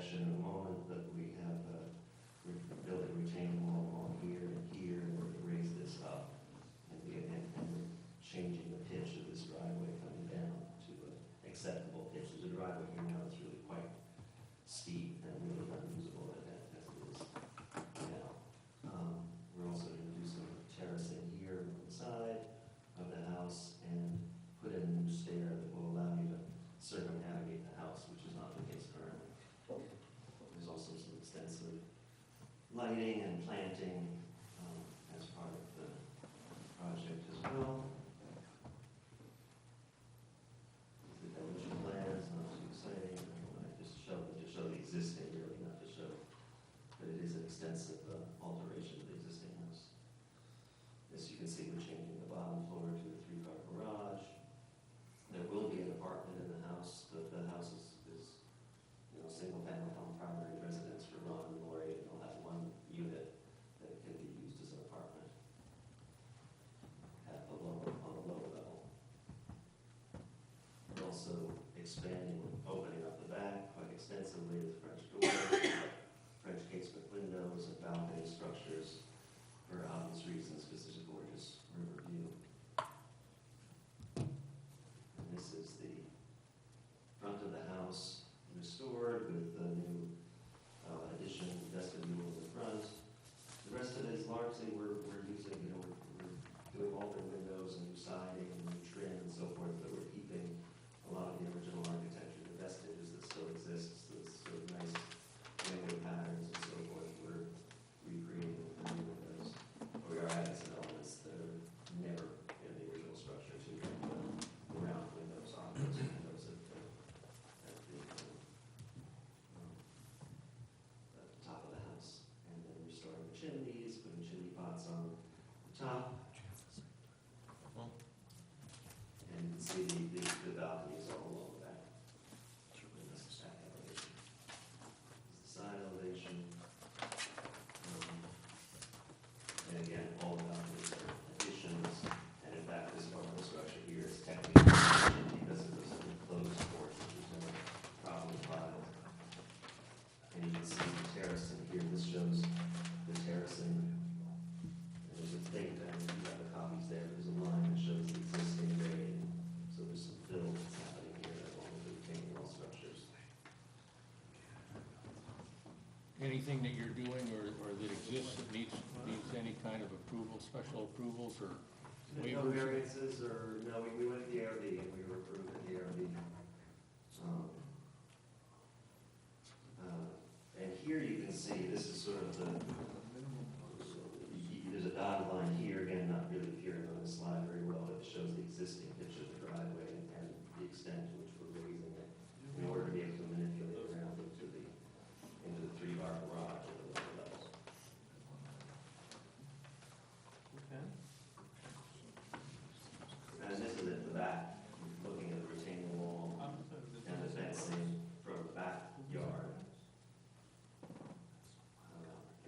[SPEAKER 18] section in a moment, but we have, we're building a retaining wall along here, and we're gonna raise this up. And we're changing the pitch of this driveway coming down to an acceptable pitch. There's a driveway here now that's really quite steep and really unusable as it is now. We're also gonna do some terracing here on the side of the house and put in a new stair that will allow you to circumnavigate the house, which is not the case currently. There's also some extensive lighting and planting as part of the project as well. The village plans, not too exciting. I just show the existing, really, not to show, but it is an extensive alteration of the existing house. As you can see, we're changing the bottom floor to a 3-car garage. There will be an apartment in the house. The house is single-family home, primary residence for Ron and Lori, and they'll have one unit that can be used as an apartment on a lower level. We're also expanding, opening up the back quite extensively with French doors, French casement windows, and balcony structures for obvious reasons, because there's a gorgeous river view. And this is the front of the house restored with the new addition vestibule in the front. The rest of it is largely we're using, we're doing all the windows and new siding and new trim and so forth, but we're keeping a lot of the original architecture, the vestiges that still exist, those sort of nice window patterns and so forth. We're recreating with the new windows. We are adding some elements that are never in the original structure too, like the round windows, those windows at the top of the house. And then restoring the chimneys, putting chimney pots on the top. And you can see the balconies all along the back. This is the back elevation. This is the side elevation. And again, all the balconies are additions. And in fact, this part of the structure here is technically an addition because it was an enclosed porch, which was never properly filed. And you can see the terracing here. This shows the terracing. And there's a thing that you have the copies there. There's a line that shows the existing grade. So there's some fill that's happening here along with the retaining wall structures.
[SPEAKER 1] Anything that you're doing or that exists that needs any kind of approval, special approvals or
[SPEAKER 18] No
[SPEAKER 1] waivers?
[SPEAKER 18] variances or, no, we went to the ARB and we were approved at the ARB. And here you can see, this is sort of there's a dotted line here, again, not really appearing on this slide very well, but it shows the existing pitch of the driveway and the extent to which we're raising it in order to be able to manipulate around into the 3-car garage at the lower levels.
[SPEAKER 3] Okay.
[SPEAKER 18] And this is at the back, looking at the retaining wall and the fencing from the backyard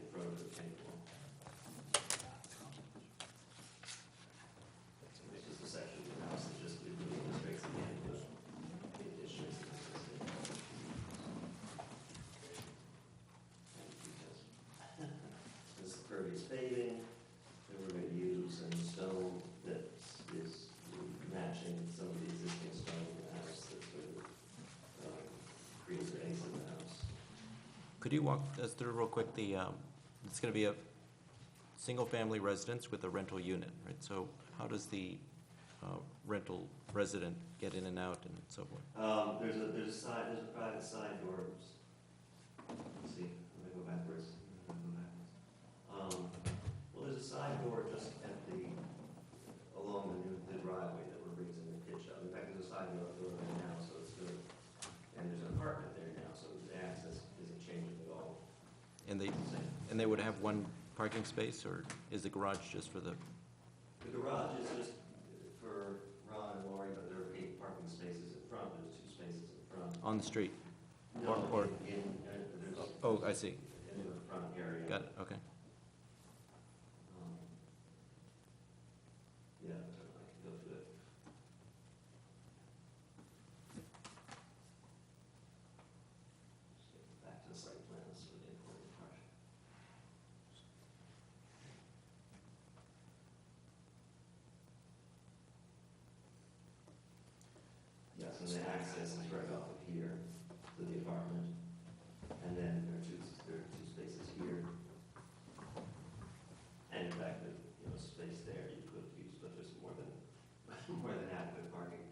[SPEAKER 18] in front of the retaining wall. This is the section of the house that just really illustrates again the additions that exist. This is pervious paving that we're going to use, and stone that is matching some of the existing stone in the house that sort of creates the base of the house.
[SPEAKER 5] Could you walk us through real quick it's going to be a single-family residence with a rental unit, right? So how does the rental resident get in and out and so forth?
[SPEAKER 18] There's a private side door. Let's see, let me go backwards. Well, there's a side door just along the driveway that we're raising the pitch of. In fact, there's a side door there now, so it's good. And there's an apartment there now, so the access isn't changing at all.
[SPEAKER 5] And they would have one parking space, or is the garage just for the?
[SPEAKER 18] The garage is just for Ron and Lori, but there are 8 parking spaces in front. There's 2 spaces in front.
[SPEAKER 5] On the street?
[SPEAKER 18] No,
[SPEAKER 5] Or
[SPEAKER 18] there's
[SPEAKER 5] oh, I see.
[SPEAKER 18] in the front area.
[SPEAKER 5] Got it, okay.
[SPEAKER 18] Yeah, I can go through it. Back to the and the access is right off of here to the apartment. And then there are two spaces here. And in fact, the, space there you could use, but there's more than adequate parking.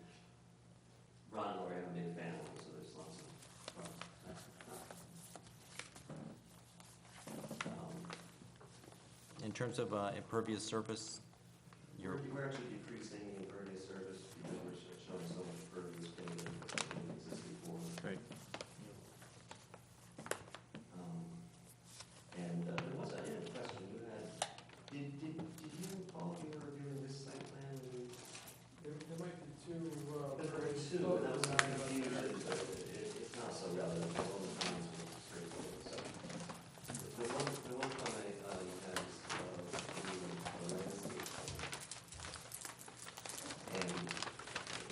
[SPEAKER 18] Ron and Lori have a big family, so there's lots of
[SPEAKER 5] In terms of impervious surface,
[SPEAKER 18] we're actually decreasing the impervious surface because we're showing so much impervious pavement in the existing form.
[SPEAKER 5] Right.
[SPEAKER 18] And there was a question you had. Did you, Paul, you were reviewing this site plan?
[SPEAKER 8] There might be two.
[SPEAKER 18] There were two, and that was my confusion, but it's not so relevant. All the times were straightforward. So the one comment you had is the landscape. And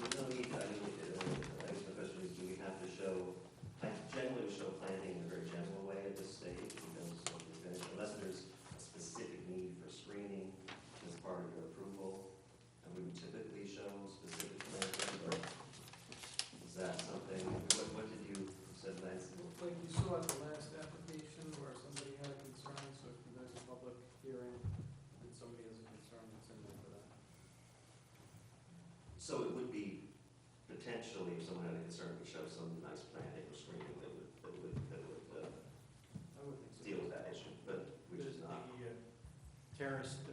[SPEAKER 18] there's no need, I guess the question is, do we have to show, I generally would show planting in a very general way at this stage, because unless there's a specific need for screening as part of your approval, and we would typically show specific planting, or is that something, what did you said, Lance?
[SPEAKER 8] Like you saw at the last application where somebody had a concern, so if there's a public hearing and somebody has a concern, it's in there for that.
[SPEAKER 18] So it would be potentially, if someone had a concern, we show some nice planting or screening that would
[SPEAKER 8] I would think so.
[SPEAKER 18] deal with that issue, but which is not.
[SPEAKER 7] The terraced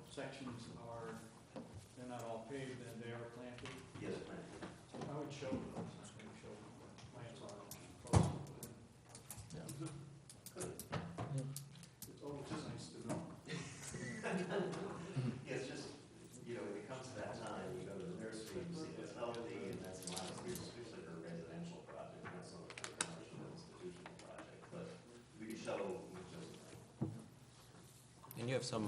[SPEAKER 7] sections are, they're not all paved, and they are planted.
[SPEAKER 18] Yes, planting.
[SPEAKER 7] I would show those, I would show plants are close. It's always nice to know.
[SPEAKER 18] It's just, if it comes to that time, you go to the nursery, you see what's healthy, and that's nice. It's like a residential project, not so much a commercial institutional project, but we show,
[SPEAKER 5] and you have some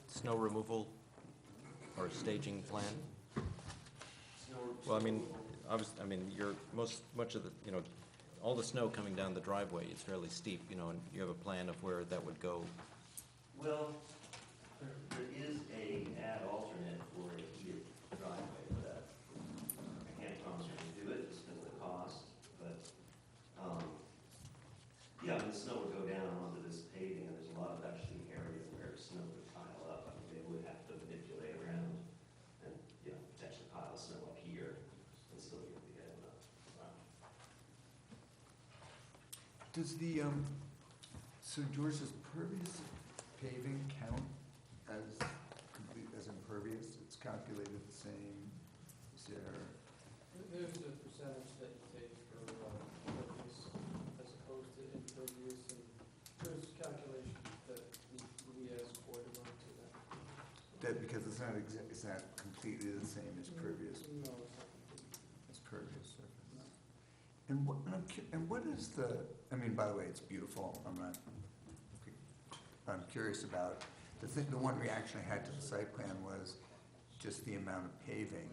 [SPEAKER 5] snow removal or staging plan? Well, I mean, much of the, all the snow coming down the driveway is fairly steep, and you have a plan of where that would go.
[SPEAKER 18] Well, there is a ad alternate for a heated driveway for that. I can't promise you to do it just because of the cost, but, yeah, the snow would go down onto this paving, and there's a lot of actually areas where snow would pile up. I mean, they would have to manipulate around and, potentially pile snow up here and still be able to get enough.
[SPEAKER 17] Does the, so George, does pervious paving count as complete, as impervious? It's calculated the same, is there?
[SPEAKER 8] There's a percentage that you take for impervious as opposed to impervious, and there's calculations that we as board to run to that.
[SPEAKER 17] That because it's not it's not completely the same as pervious.
[SPEAKER 8] No, it's not completely.
[SPEAKER 17] It's pervious surface. And what is the? I mean, by the way, it's beautiful. I'm curious about the one reaction I had to the site plan was just the amount of paving,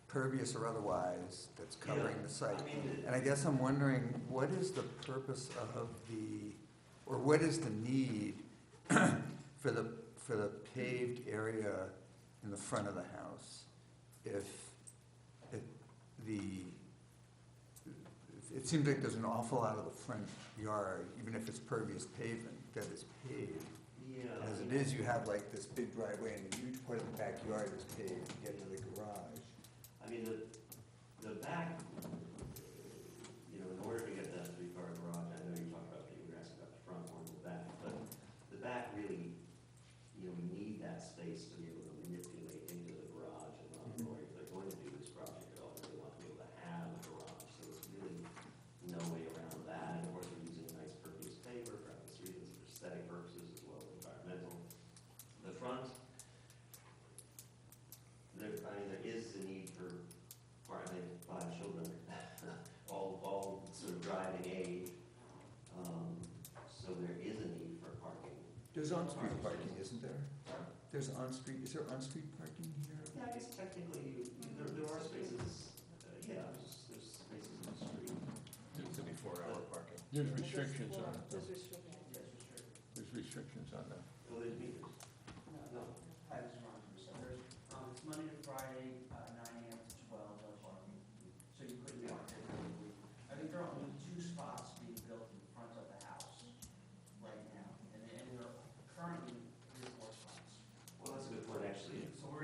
[SPEAKER 17] pervious or otherwise, that's covering the site. And I guess I'm wondering, what is the purpose of or what is the need for the paved area in the front of the house? If it seems like there's an awful lot of the front yard, even if it's pervious pavement, that is paved.
[SPEAKER 18] Yeah.
[SPEAKER 17] As it is, you have like this big driveway and a huge part of the backyard is paved to get to the garage.
[SPEAKER 18] I mean, the back, in order to get that three-car garage, I know you're talking about, you were asking about the front or the back, but the back really, we need that space to be able to manipulate into the garage and run, or if they're going to do this project at all, they want to be able to have a garage, so there's really no way around that. And of course, we're using a nice pervious paver for obvious reasons, for aesthetic purposes as well as environmental. The front, there is the need for partly 5 children, all sort of driving age. So there is a need for parking.
[SPEAKER 17] There's on-street parking, isn't there? Is there on-street parking here?
[SPEAKER 18] Yeah, I guess technically, there are spaces, there's spaces in the street.
[SPEAKER 1] It could be 4-hour parking.
[SPEAKER 19] There's restrictions on it.
[SPEAKER 12] There's restrictions.
[SPEAKER 19] There's restrictions on that.
[SPEAKER 18] Well, there's meters.
[SPEAKER 20] No, I was wrong. It's Monday to Friday, 9 AM to 12, no parking.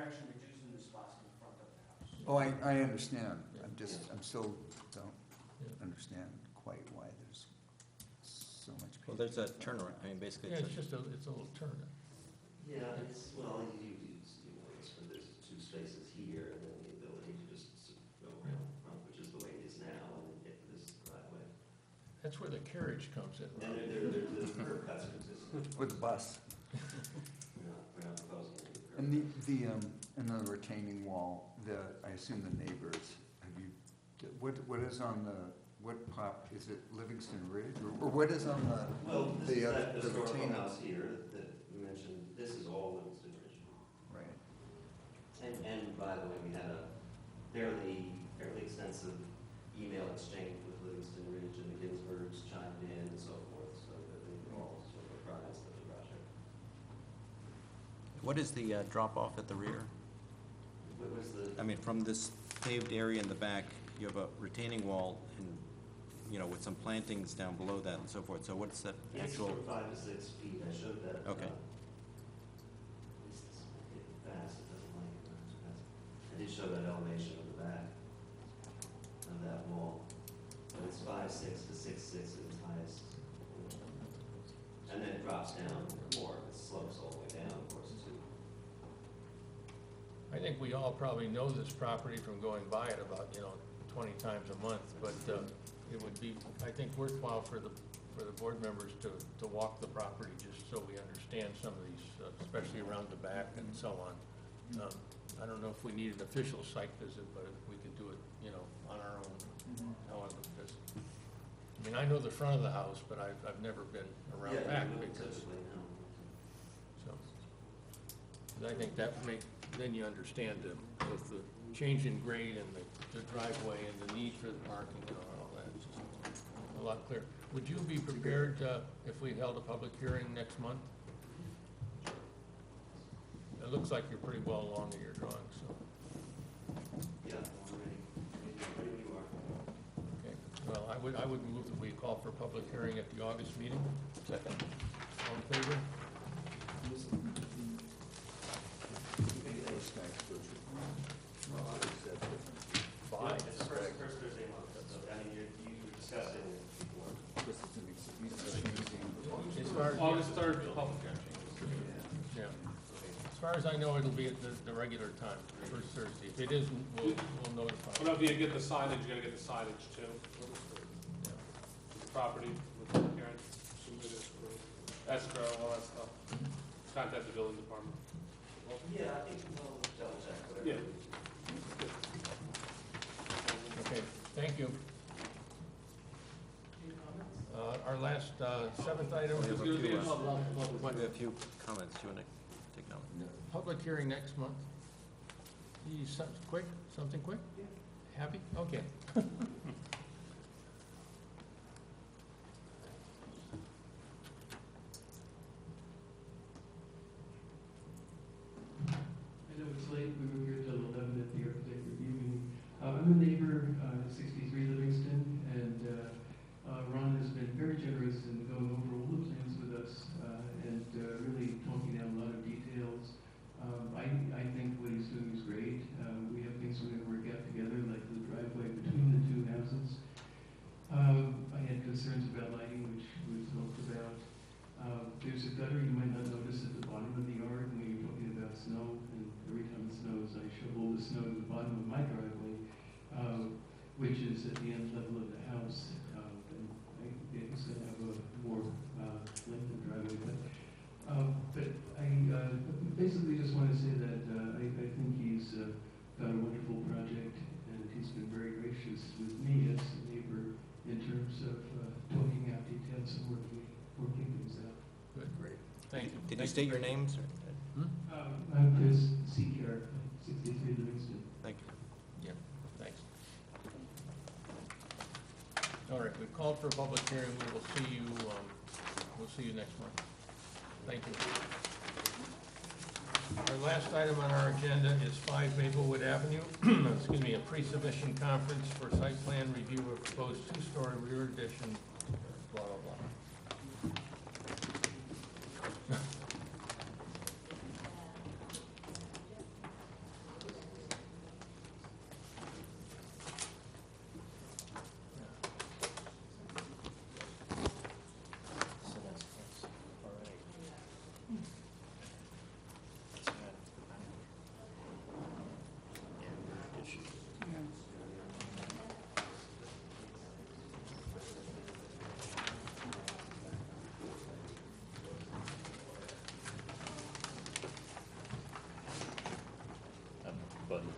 [SPEAKER 8] actually reducing the spots in the front of the house.
[SPEAKER 17] Oh, I understand. I'm still don't understand quite why there's so much.
[SPEAKER 5] Well, there's a turnaround, I mean, basically,
[SPEAKER 1] Yeah,
[SPEAKER 5] it's
[SPEAKER 1] it's just a little turn.
[SPEAKER 18] Yeah, well, you there's two spaces here, and then the ability to just go around the front, which is the way it is now, and then get to this driveway.
[SPEAKER 1] That's where the carriage comes in.
[SPEAKER 18] And the curb cuts are consistent.
[SPEAKER 17] With the bus.
[SPEAKER 18] We're not proposing any curb.
[SPEAKER 17] And another retaining wall, I assume the neighbors, what is on what is it Livingston Ridge, or what is on
[SPEAKER 18] Well, this is that
[SPEAKER 17] the
[SPEAKER 18] historical
[SPEAKER 17] retaining?
[SPEAKER 18] house here that we mentioned, this is all Livingston Ridge.
[SPEAKER 17] Right.
[SPEAKER 18] And by the way, we had a fairly extensive email exchange with Livingston Ridge, and the Ginsburgs chimed in and so forth, so that they were all sort of apprised of the project.
[SPEAKER 5] What is the drop-off at the rear?
[SPEAKER 18] What was the?
[SPEAKER 5] I mean, from this paved area in the back, you have a retaining wall and, with some plantings down below that and so forth. So what's that
[SPEAKER 18] It's
[SPEAKER 5] actual?
[SPEAKER 18] from 5 to 6 feet, I showed that.
[SPEAKER 5] Okay.
[SPEAKER 18] At least this might get fast, it doesn't like it when it's fast. I did show that elevation of the back of that wall, but it's 5'6" to 6'6" at its highest. And then it drops down more, it slopes all the way down, of course, too.
[SPEAKER 1] I think we all probably know this property from going by it about, 20 times a month, but it would be, I think, worthwhile for the board members to walk the property, just so we understand some of these, especially around the back and so on. I don't know if we need an official site visit, but we could do it, on our own, however, because, I mean, I know the front of the house, but I've never been around back because, so. 'Cause I think that then you understand both the change in grade and the driveway and the need for the parking and all that. It's just a lot clearer. Would you be prepared if we held a public hearing next month? It looks like you're pretty well along in your drawings, so.
[SPEAKER 18] Yeah, I'm ready. Ready when you are.
[SPEAKER 1] Okay, well, I would move that we call for a public hearing at the August meeting.
[SPEAKER 5] Second.
[SPEAKER 1] All in favor? Five.
[SPEAKER 18] It's the first Thursday month, so, I mean, you were discussing it before.
[SPEAKER 1] As far as-
[SPEAKER 3] August 3rd, public hearing.
[SPEAKER 1] Yeah. As far as I know, it'll be at the regular time, first Thursday. If it isn't, we'll notify.
[SPEAKER 3] Whenever you get the signage, you gotta get the signage too.
[SPEAKER 1] Yeah.
[SPEAKER 3] The property, with the hearing, escrow, all that stuff. Contact the building department.
[SPEAKER 18] Yeah, I think we'll double check whatever.
[SPEAKER 3] Yeah.
[SPEAKER 1] Okay, thank you. Our last, seventh item.
[SPEAKER 5] We have a
[SPEAKER 3] It's gonna be
[SPEAKER 5] few,
[SPEAKER 3] a public-
[SPEAKER 5] we have a few comments. Do you want to take note?
[SPEAKER 1] Public hearing next month. Something quick? Happy? Okay.
[SPEAKER 8] I know it's late, we were here till 11 at the architect review meeting. I'm a neighbor, 63 Livingston, and Ron has been very generous in going over all the plans with us and really talking out a lot of details. I think what he's doing is great. We have things we're going to work out together, like the driveway between the two houses. I had concerns about lighting, which was talked about. There's a gutter you might not notice at the bottom of the yard when you're talking about snow, and every time it snows, I shovel the snow to the bottom of my driveway, which is at the end level of the house. And I guess I have a more lengthened driveway, but I basically just want to say that I think he's got a wonderful project, and he's been very gracious with me as a neighbor in terms of talking out details and working things out.
[SPEAKER 1] Good. Great. Thank you.
[SPEAKER 5] Did you state your names?
[SPEAKER 8] I'm Chris Seacar, 63 Livingston.
[SPEAKER 5] Thank you.
[SPEAKER 1] Yeah, thanks. All right, we've called for a public hearing. We will see you, next month. Thank you. Our last item on our agenda is 5 Maplewood Avenue, excuse me, a pre-submission conference for site plan review of proposed 2-story rear addition, blah, blah, blah.
[SPEAKER 4] Good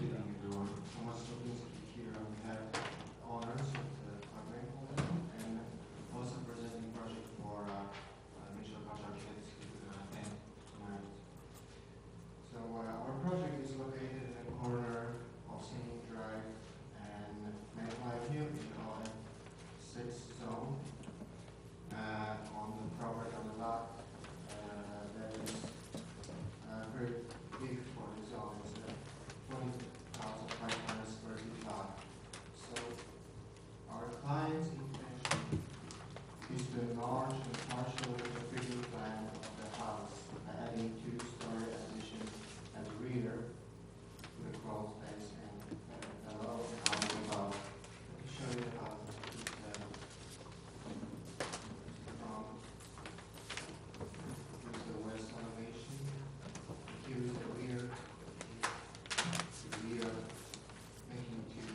[SPEAKER 4] evening, everyone. Thomas Stokowski here on behalf of owners of the Fairbank Holding and also presenting project for Mitchell Koch Architects and tonight. So our project is located in the corner of Singing Drive and Maple Avenue in the R6 zone. On the property on the lot that is very big for the zone. It's 20,500 square feet lot. So our client's intention is to enlarge the partial configured plan of the house by adding two-story addition at the rear to the crawl space and below and above. Let me show you the house. Here's the west elevation. Here's the rear. We are making two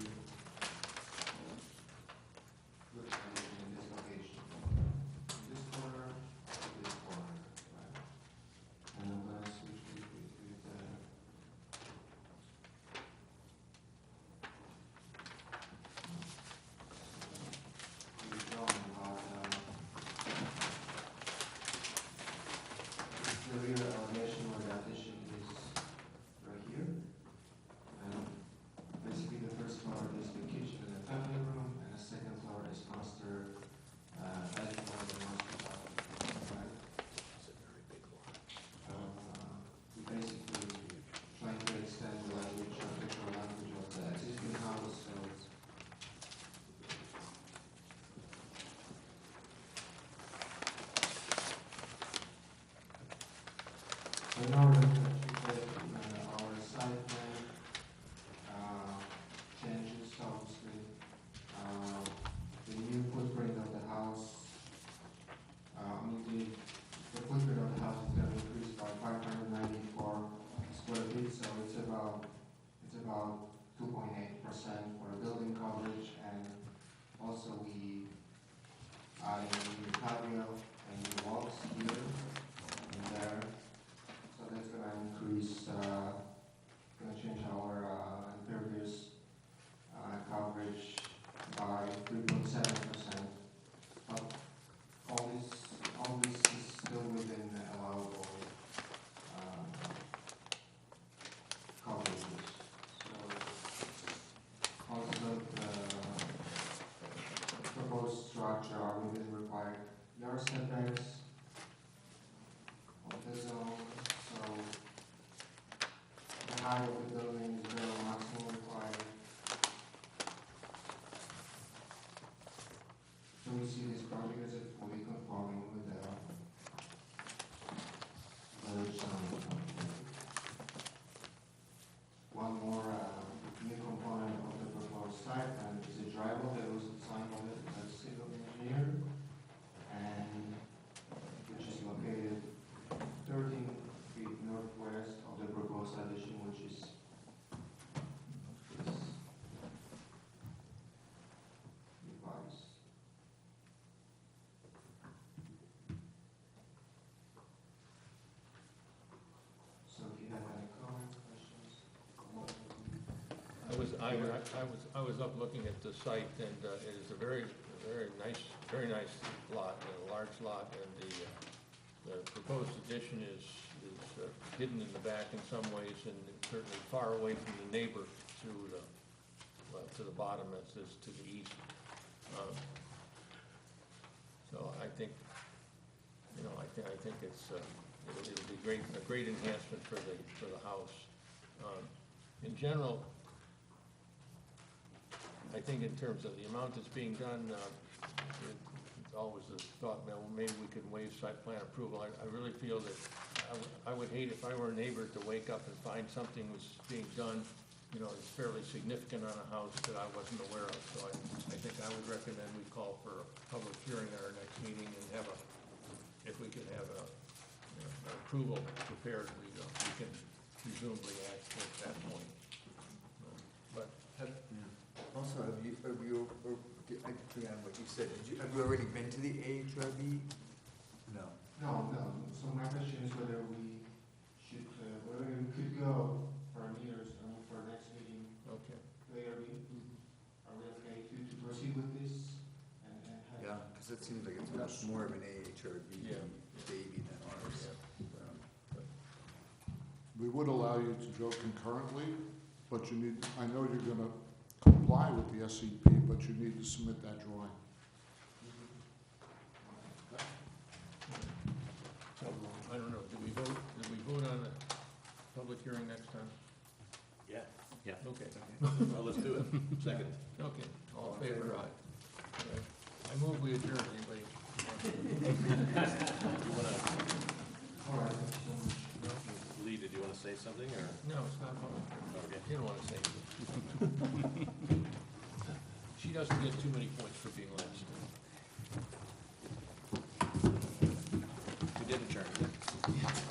[SPEAKER 4] good elevation in this location. This corner to this corner, right? And I'm gonna switch with we're talking about this is the rear elevation where the addition is right here. Basically, the first floor is the kitchen and the family room, and the second floor is master bedroom and master bathroom. Right? It's a very big lot. We basically trying to extend the language, architectural language of the existing house. So it's in order to achieve our site plan changes, obviously. The new footprint of the house, the footprint of the house is going to increase by 594 square feet, so it's about 2.8% for the building coverage, and also we adding a new patio and new walks here and there, so that's going to increase. Going to change our impervious coverage by 3.7%. But all this is still within the allowable coverages. So also the proposed structure are within required yard setbacks of the zone. So the height of the building is below maximum required. So we see this project as fully conforming with the village zone. One more new component of the proposed site plan is a driveway that was designed by the civil engineer, and which is located 13 feet northwest of the proposed addition, which is this device. So if you have any comments, questions?
[SPEAKER 1] I was up looking at the site, and it is a very nice lot, a large lot, and the proposed addition is hidden in the back in some ways, and certainly far away from the neighbor to the bottom, as is to the east. So I think, I think it'll be a great enhancement for the house. In general, I think in terms of the amount that's being done, it's always a thought, well, maybe we could waive site plan approval. I really feel that I would hate if I were a neighbor to wake up and find something was being done, that's fairly significant on a house that I wasn't aware of. So I think I would recommend we call for a public hearing at our next meeting and if we could have an approval prepared, we can presumably act at that point. But
[SPEAKER 17] Also, have you, have you, I forgot what you said, have you already been to the AHRB? No.
[SPEAKER 4] No, no, so my question is whether we should, whether we could go for our meters, for our next meeting.
[SPEAKER 19] Okay.
[SPEAKER 4] Later, are we okay to proceed with this? And have?
[SPEAKER 17] Yeah, because it seems like it's much more of an AHRB
[SPEAKER 19] Yeah.
[SPEAKER 17] baby than ours.
[SPEAKER 11] We would allow you to go concurrently, but you need, I know you're gonna comply with the SCP, but you need to submit that drawing.
[SPEAKER 19] So, I don't know, did we vote on the public hearing next time?
[SPEAKER 2] Yeah.
[SPEAKER 6] Yeah.
[SPEAKER 19] Okay.
[SPEAKER 2] Well, let's do it. Second.
[SPEAKER 19] Okay, all in favor, aye. All right. I move we adjourn, anybody?
[SPEAKER 4] All right, thank you so much.
[SPEAKER 2] Lee, did you want to say something, or?
[SPEAKER 19] No, it's not public.
[SPEAKER 2] Okay.
[SPEAKER 19] You don't want to say anything. She doesn't get too many points for being last.
[SPEAKER 2] We did adjourn.